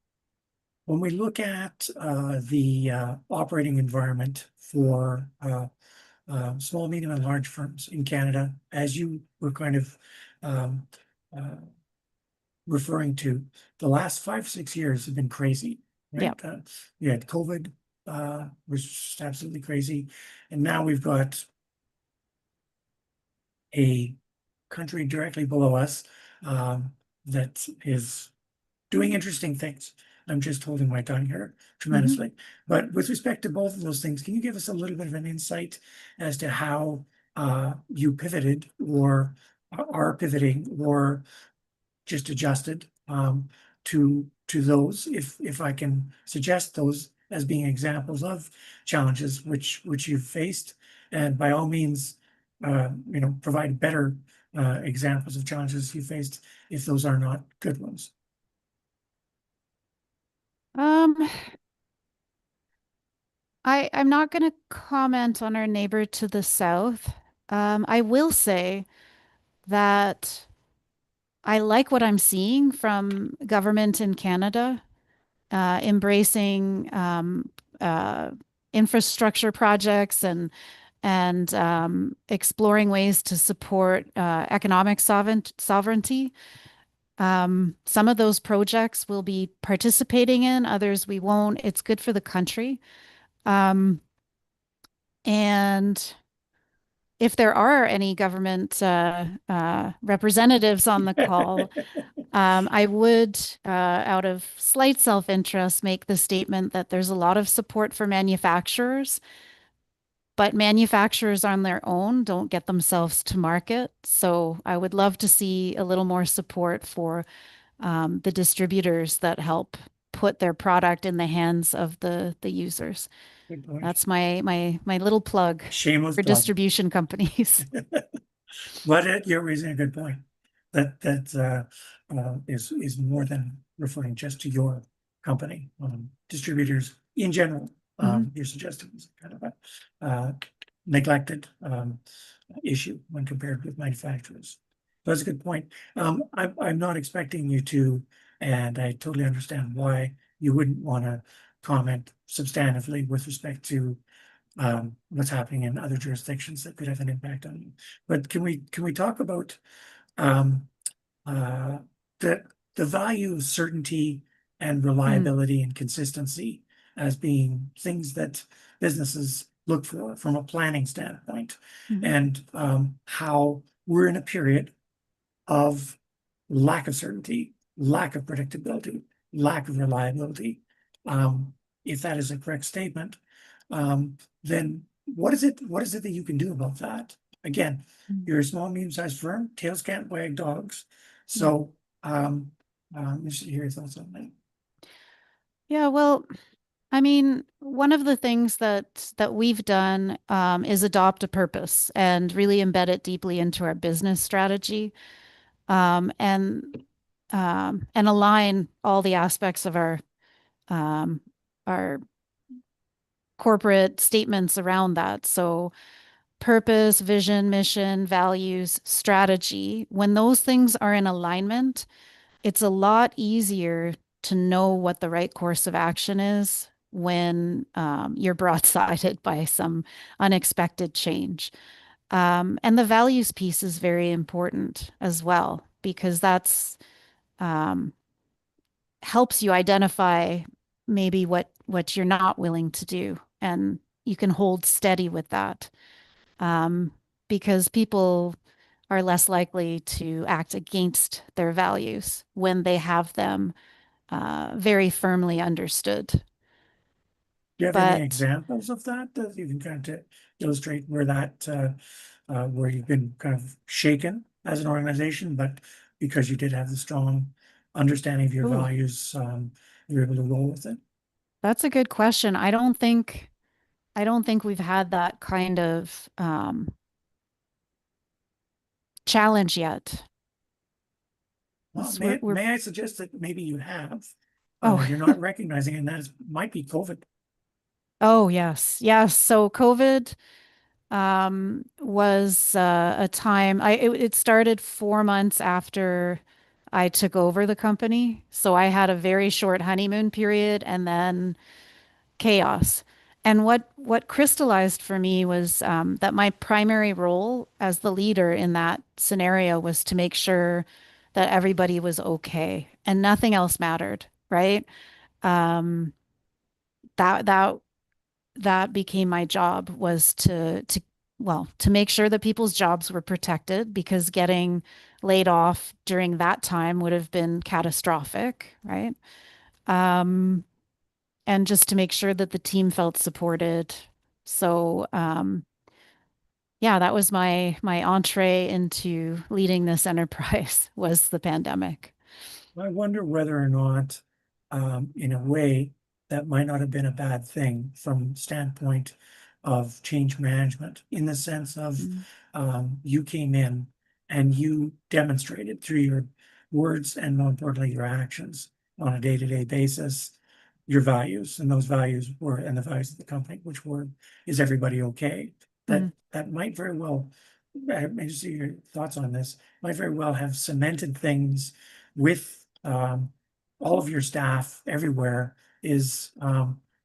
when we look at the operating environment for small, medium, and large firms in Canada, as you were kind of um, uh, referring to, the last 5, 6 years have been crazy, right? Yeah. We had COVID, was just absolutely crazy, and now we've got a country directly below us that is doing interesting things. I'm just holding my tongue here hmm tremendously. But with respect to both of those things, can you give us a little bit of an insight as to how you pivoted or are pivoting or just adjusted to those, if I can suggest those as being examples of challenges which you've faced, and by all means, provide better examples of challenges you faced, if those are not good ones? Um, I'm not going to comment on our neighbor to the south. I will say that I like what I'm seeing from government in Canada, embracing uh, infrastructure projects and exploring ways to support economic sovereignty. Some of those projects we'll be participating in, others we won't. It's good for the country. Um, and if there are any government representatives on the call, I would, out of slight self-interest, make the statement that there's a lot of support for manufacturers, but manufacturers on their own don't get themselves to market. So I would love to see a little more support for the distributors that help put their product in the hands of the users. Good point. That's my little plug Shameless for plug. distribution companies. But you're raising a good point. That is more than referring just to your company. Distributors in general, Mhm. you're suggesting is kind of a neglected issue when compared with manufacturers. That's a good point. I'm not expecting you to, and I totally understand why you wouldn't want to comment substantively with respect to what's happening in other jurisdictions that could have an impact on you. But can we talk about um, uh, the the value of certainty and Mm, reliability and consistency as being things that businesses look for from a planning standpoint, mhm, and how we're in a period of lack of certainty, lack of predictability, lack of reliability. Um, if that is a correct statement, then what is it that you can do about that? Again, mm, you're a small, medium-sized firm, tails can't wag dogs. mm. So you should hear your thoughts on that. Yeah, well, I mean, one of the things that we've done is adopt a purpose and really embed it deeply into our business strategy, um, and and align all the aspects of um, our corporate statements around that. So purpose, vision, mission, values, strategy, when those things are in alignment, it's a lot easier to know what the right course of action is when you're broadsided by some unexpected change. And the values piece is very important as well, because that's um, helps you identify maybe what you're not willing to do, and you can hold steady with that, um, because people are less likely to act against their values when they have them very firmly understood. Do you have any But examples of that you can kind of illustrate where you've been kind of shaken as an organization, but because you did have the strong understanding of your ooh, values, you're able to roll with it? that's a good question. I don't think we've had that kind of challenge yet. Well, We're may I suggest that maybe you have, oh you're not recognizing it, and might be COVID. oh yes, yes. So COVID was a time it started 4 months after I took over the company. So I had a very short honeymoon period and then chaos. And what crystallized for me was that my primary role as the leader in that scenario was to make sure that everybody was okay and nothing else mattered, right? Um, that that became my job, was to make sure that people's jobs were protected, because getting laid off during that time would have been catastrophic, right? Um, and just to make sure that the team felt supported. So, yeah, that was my entree into leading this enterprise was the pandemic. I wonder whether or not, in a way, that might not have been a bad thing from standpoint of change management, in the sense of Mm, you came in and you demonstrated through your words and more importantly, your actions on a day-to-day basis, your values, and those values were, and the values of the company, which were, is everybody okay? Mm, That might very well, I may see your thoughts on this, might very well have cemented things with all of your staff everywhere is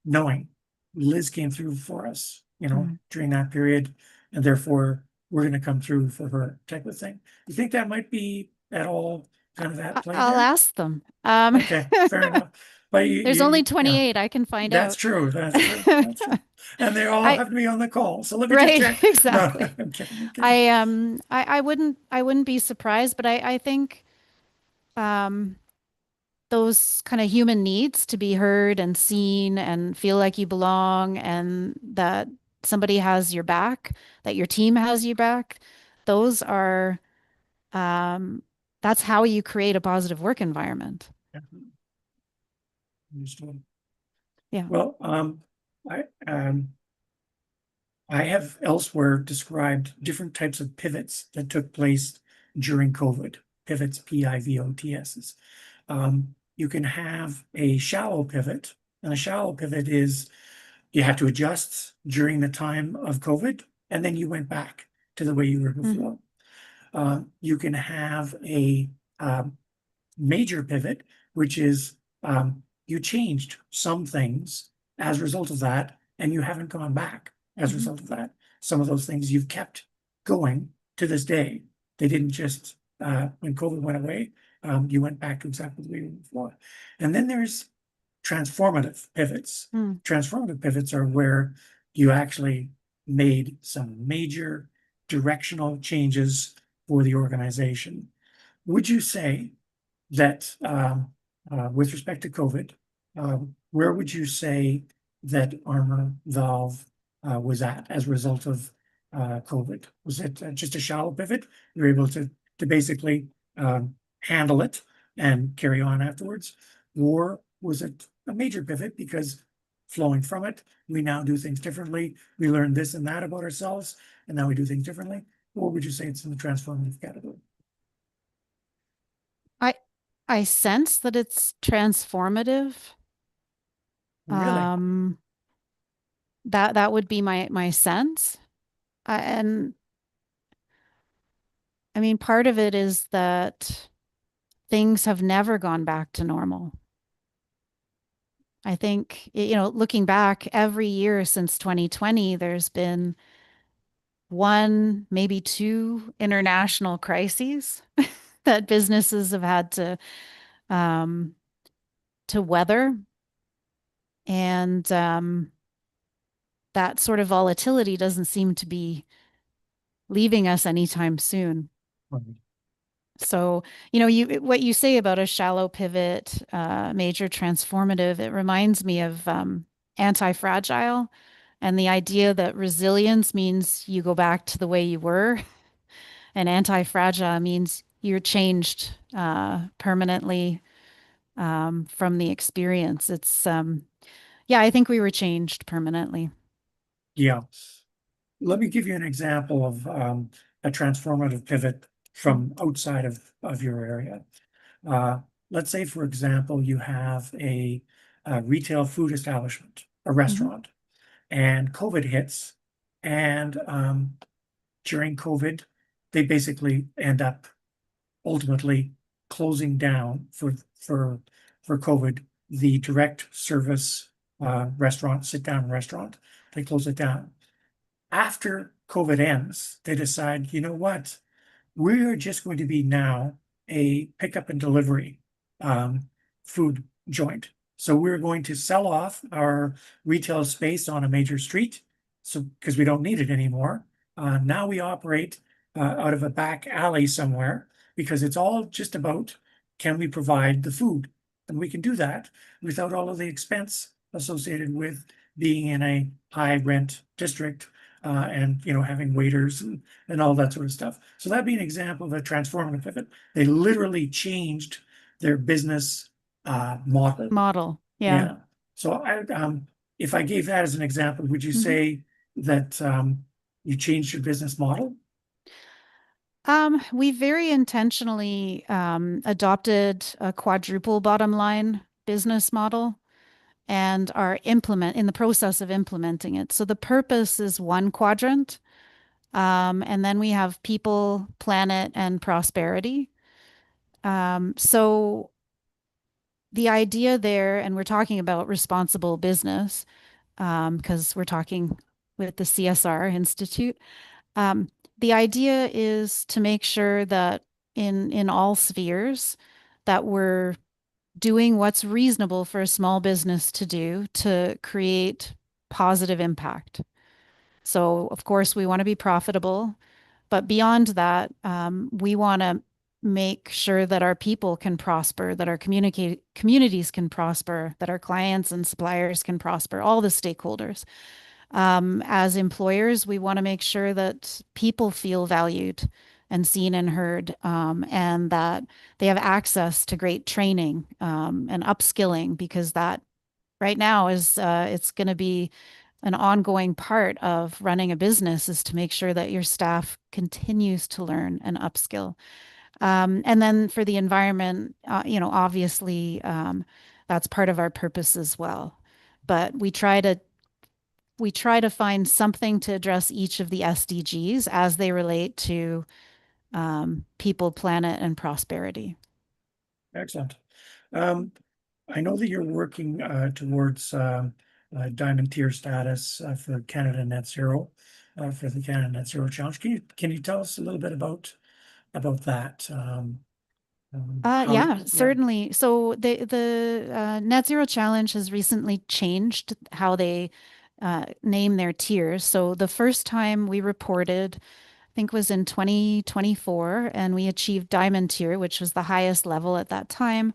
knowing Liz came through for us, mm. during that period, and therefore we're going to come through for her type of thing. You think that might be at all kind of at play I'll there? ask them. Okay, fair enough. But There's only yeah, 28. I can find that's out. true. That's true. That's true. And they all I have to be on the call. So let me just right, check. No, exactly. I'm kidding. I'm kidding. I wouldn't be surprised, but I think um those kind of human needs to be heard and seen and feel like you belong and that somebody has your back, that your team has your back, those are um that's how you create a positive work environment. Yeah, understood. Yeah. Well, I um I have elsewhere described different types of pivots that took place during COVID. Pivots, PIVOTs. You can have a shallow pivot, and a shallow pivot is you had to adjust during the time of COVID, and then you went back to the way you were Mm-hmm. before. You can have a um, major pivot, which is you changed some things as a result of that, and you haven't gone back as a Mm-hmm. result of that. Some of those things you've kept going to this day. They didn't just, when COVID went away, you went back to exactly the way you were before. And then there's transformative pivots. Mm. Transformative pivots are where you actually made some major directional changes for the organization. Would you say that with respect to COVID, where would you say that Armor Valve was at as a result of COVID? Was it just a shallow pivot? You were able to basically handle it and carry on afterwards, or was it a major pivot because flowing from it, we now do things differently. We learned this and that about ourselves, and now we do things differently. Or would you say it's in the transformative category? I I sense that it's transformative. Really? Um, that would be my sense. And I mean, part of it is that things have never gone back to normal. I think, looking back every year since 2020, there's been one, maybe two international crises that businesses have had um, to weather. And that sort of volatility doesn't seem to be leaving us anytime soon. Right. So, what you say about a shallow pivot, major transformative, it reminds me of anti-fragile and the idea that resilience means you go back to the way you were, and anti-fragile means you're changed permanently from the experience. Yeah, I think we were changed permanently. Yeah. Let me give you an example of a transformative pivot from outside of your area. Uh, let's say, for example, you have a retail food establishment, a Mm-hmm. restaurant, and COVID hits. And during COVID, they basically end up ultimately closing down for COVID, the direct service restaurant, sit down restaurant. They close it down. After COVID ends, they decide, you know what? We're just going to be now a pickup and delivery um, food joint. So we're going to sell off our retail space on a major street. So because we don't need it anymore. Now we operate out of a back alley somewhere because it's all just about can we provide the food? And we can do that without all of the expense associated with being in a high rent district and having waiters and all that sort of stuff. So that'd be an example of a transformative pivot. They literally changed their business model. Model. Yeah. Yeah. So if I gave that as an example, would you Mhm. say that you changed your business model? We very intentionally adopted a quadruple bottom line business model and are in the process of implementing it. So the purpose is one quadrant, and then we have people, planet, and prosperity. So the idea there, and we're talking about responsible business, because we're talking with the CSR Institute. Um, the idea is to make sure that in all spheres that we're doing what's reasonable for a small business to do to create positive impact. So, of course, we want to be profitable, but beyond that, we want to make sure that our people can prosper, that our communities can prosper, that our clients and suppliers can prosper, all the stakeholders. As employers, we want to make sure that people feel valued and seen and heard, and that they have access to great training and upskilling, because that right now is it's going to be an ongoing part of running a business, is to make sure that your staff continues to learn and upskill. And then for the environment, obviously, that's part of our purpose as well. But we try to find something to address each of the SDGs as they relate to people, planet, and prosperity. Excellent. Um, I know that you're working towards diamond tier status for Canada Net Zero, for the Canada Net Zero Challenge. Can you tell us a little bit about that? Yeah, Yeah, certainly. So the Net Zero Challenge has recently changed how they name their tiers. So the first time we reported, I think, was in 2024, and we achieved Diamond tier, which was the highest level at that time.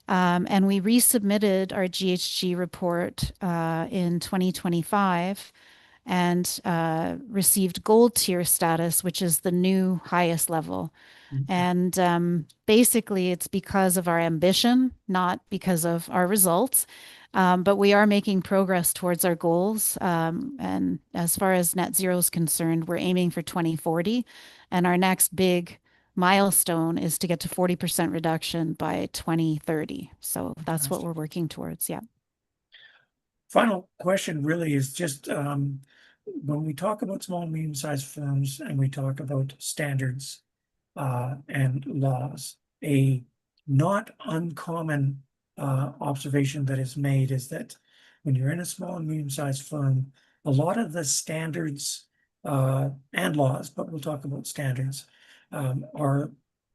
And we resubmitted our GHG report in 2025 and received Gold tier status, which is the new highest level. And basically, it's because of our ambition, not because of our results. But we are making progress towards our goals. And as far as net zero is concerned, we're aiming for 2040. And our next big milestone is to get to 40% reduction by 2030. So that's what we're fantastic. working towards. Yeah. Final question really is just when we talk about small and medium-sized firms and we talk about standards and laws, a not uncommon observation that is made is that when you're in a small and medium-sized firm, a lot of the standards and laws, but we'll talk about standards, are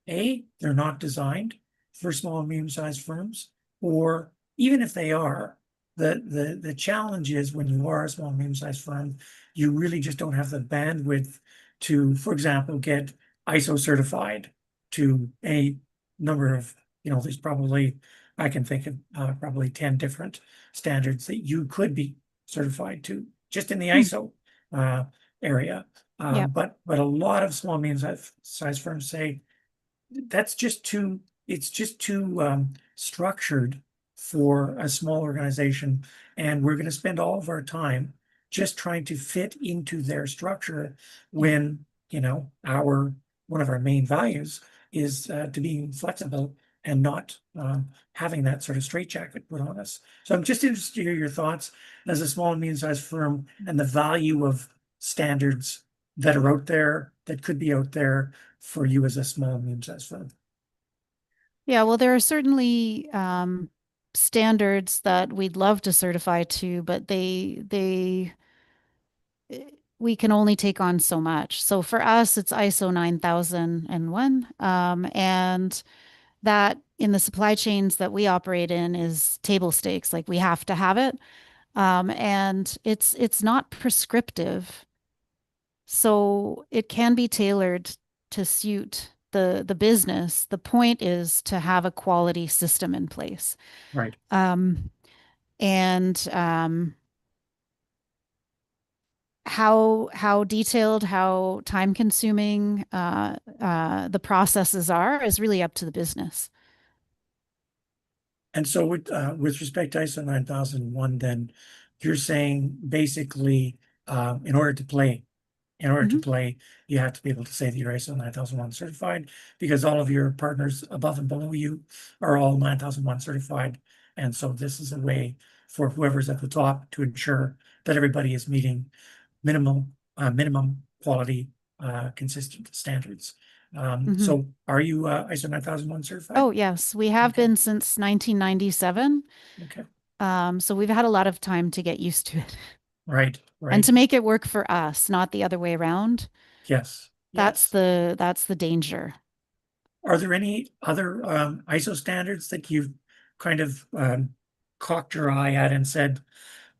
they're not designed for small and medium-sized firms, or even if they are, the challenge is when you are a small and medium-sized firm, you really just don't have the bandwidth to, for example, get ISO certified to a number of, there's probably, I can think of probably 10 different standards that you could be certified to just in the Hmm. ISO area. Yeah. But a lot of small and medium-sized firms say that's just too, it's just too structured for a small organization. And we're going to spend all of our time just trying to fit into their structure Yeah. when, our one of our main values is to be flexible and not having that sort of straitjacket put on us. So I'm just interested to hear your thoughts as a small and medium-sized firm and the value of standards that are out there, that could be out there for you as a small and medium-sized firm. Yeah. Well, there are certainly standards that we'd love to certify to, but we can only take on so much. So for us, it's ISO 9001. And that in the supply chains that we operate in is table stakes. Like we have to have it. And it's not prescriptive. So it can be tailored to suit the business. The point is to have a quality system in place. Right. Um, and how detailed, how time consuming the processes are is really up to the business. And so with respect to ISO 9001, then you're saying basically in order to play in order to Mhm. play, you have to be able to say that you're ISO 9001 certified because all of your partners above and below you are all 9001 certified. And so this is a way for whoever's at the top to ensure that everybody is meeting minimum quality, consistent standards. Mhm. So are you ISO 9001 certified? Oh, yes, we have Okay, been since 1997. okay, So we've had a lot of time to get used to it right, and right. to make it work for us, not the other way around. Yes, That's yes. the danger. Are there any other ISO standards that you've kind of cocked your eye at and said,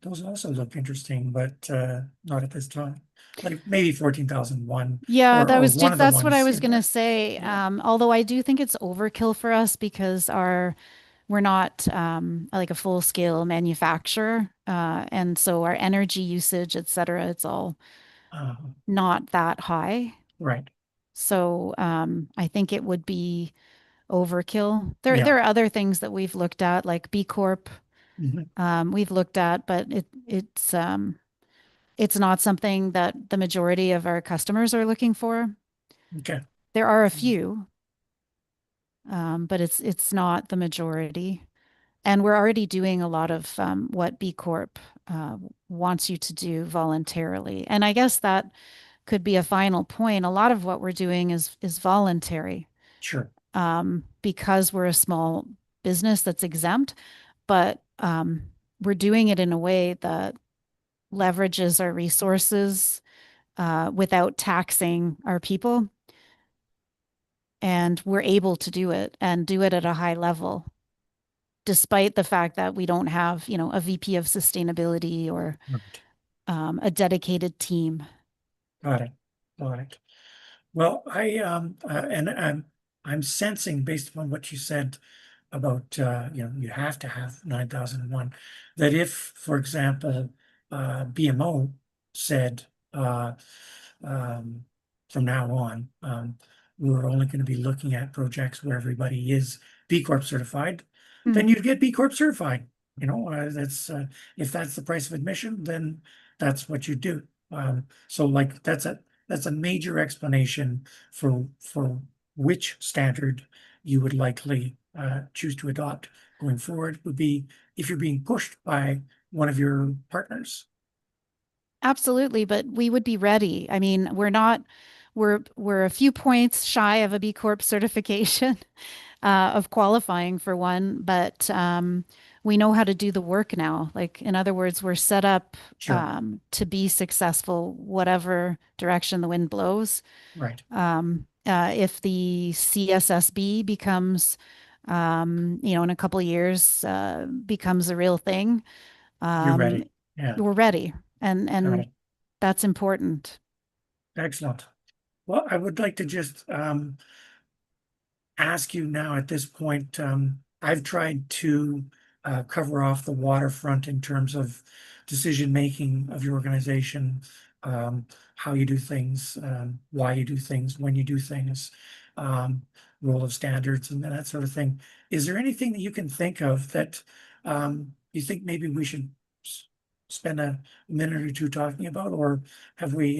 those also look interesting, but not at this time? Like maybe 14,001 Yeah, or one of the that's what I ones was in gonna there. say. Yeah. Although I do think it's overkill for us because we're not like a full scale manufacturer, and so our energy usage, et cetera, it's all Uh, not that high. right. So I think it would be overkill. Yeah. There are other things that we've looked at, like B Corp. Mhm. We've looked at, but it's not something that the majority of our customers are looking for. Okay. There are a few, but it's not the majority. And we're already doing a lot of what B Corp uh, wants you to do voluntarily. And I guess that could be a final point. A lot of what we're doing is voluntary Sure. because we're a small business that's exempt, but we're doing it in a way that leverages our resources without taxing our people. And we're able to do it and do it at a high level, despite the fact that we don't have, a VP of sustainability or Right. a dedicated team. Got it. Got it. Well, and I'm sensing based upon what you said about you have to have 9001 that if, for example, BMO said uh, um, from now on, we're only going to be looking at projects where everybody is B Corp certified, then Mhm. you'd get B Corp certified. That's if that's the price of admission, then that's what you do. So like that's a major explanation for which standard you would likely choose to adopt going forward would be if you're being pushed by one of your partners. Absolutely, but we would be ready. I mean, we're a few points shy of a B Corp certification, of qualifying for one, but we know how to do the work now. Like, in other words, we're set up Sure. to be successful, whatever direction the wind blows. Right. If the CSSB becomes, in a couple of years, becomes a real thing, You're um, ready. Yeah. we're ready, and Got and it. that's important. Excellent. Well, I would like to just ask you now at this point. I've tried to cover off the waterfront in terms of decision making of your organization, um, how you do things, why you do things, when you do things, um, role of standards, and that sort of thing. Is there anything that you can think of that you think maybe we should spend a minute or two talking about, or have we,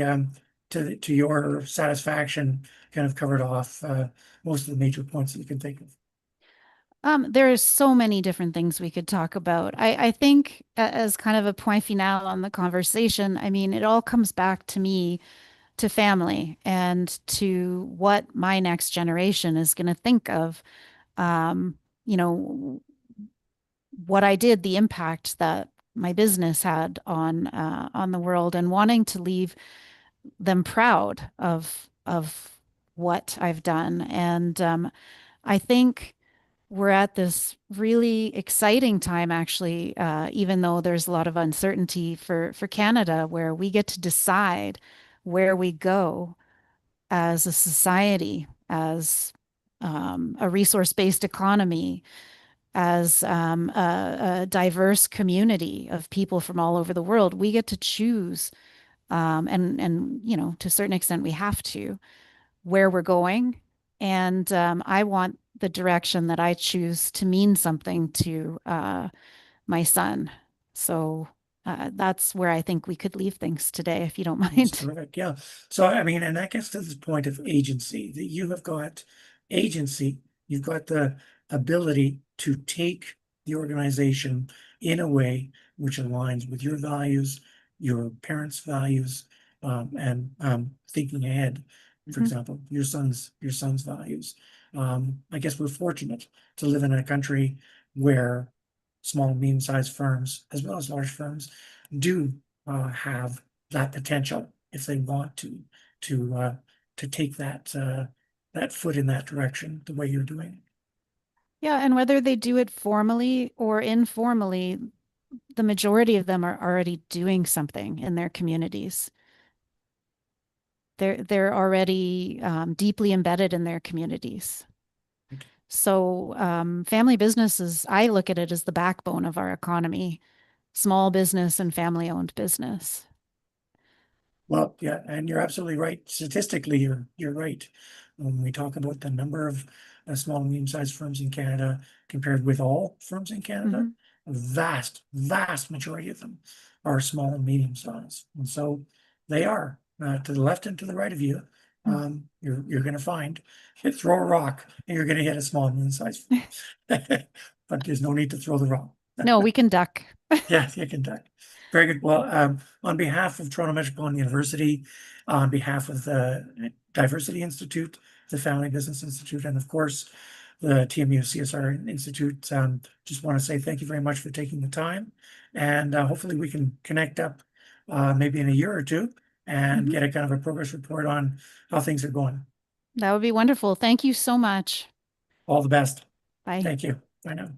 to your satisfaction, kind of covered off most of the major points that you can think of? There's so many different things we could talk about. I think as kind of a point final on the conversation, I mean, it all comes back to me, to family, and to what my next generation is going to think of, um, you know, what I did, the impact that my business had on the world, and wanting to leave them proud of what I've done. And I think we're at this really exciting time, actually, even though there's a lot of uncertainty for Canada, where we get to decide where we go as a society, as a resource-based economy, as a diverse community of people from all over the world. We get to choose, and to a certain extent, we have to, where we're going. And I want the direction that I choose to mean something to my son. So That's where I think we could leave things today, if you don't It's mind. terrific. Yeah. So, I mean, and that gets to this point of agency that you have got agency, you've got the ability to take the organization in a way which aligns with your values, your parents' values, and thinking ahead. For Mhm. example, your son's values. I guess we're fortunate to live in a country where small and medium-sized firms, as well as large firms, do have that potential if they want to uh, to take that foot in that direction the way you're doing. Yeah, and whether they do it formally or informally, the majority of them are already doing something in their communities. They're already deeply embedded in their communities. So family businesses, I look at it as the backbone of our economy, small business and family-owned business. Well, yeah, and you're absolutely right. Statistically, you're right. When we talk about the number of small and medium-sized firms in Canada compared with all firms in Canada, Hmm. a vast majority of them are small and medium sized. And so they are to the left and to the right of you. You're going to find throw a rock and you're going to hit a small and medium-sized firm. But there's no need to throw the rock. No, we can duck. Yes, you can duck. Very good. Well, on behalf of Toronto Metropolitan University, on behalf of the Diversity Institute, the Family Business Institute, and of course, the TMU CSR Institute, just want to say thank you very much for taking the time. And hopefully we can connect up maybe in a year or two and Mhm. get a kind of a progress report on how things are going. That would be wonderful. Thank you so much. All the best. Bye. Thank you. Bye now.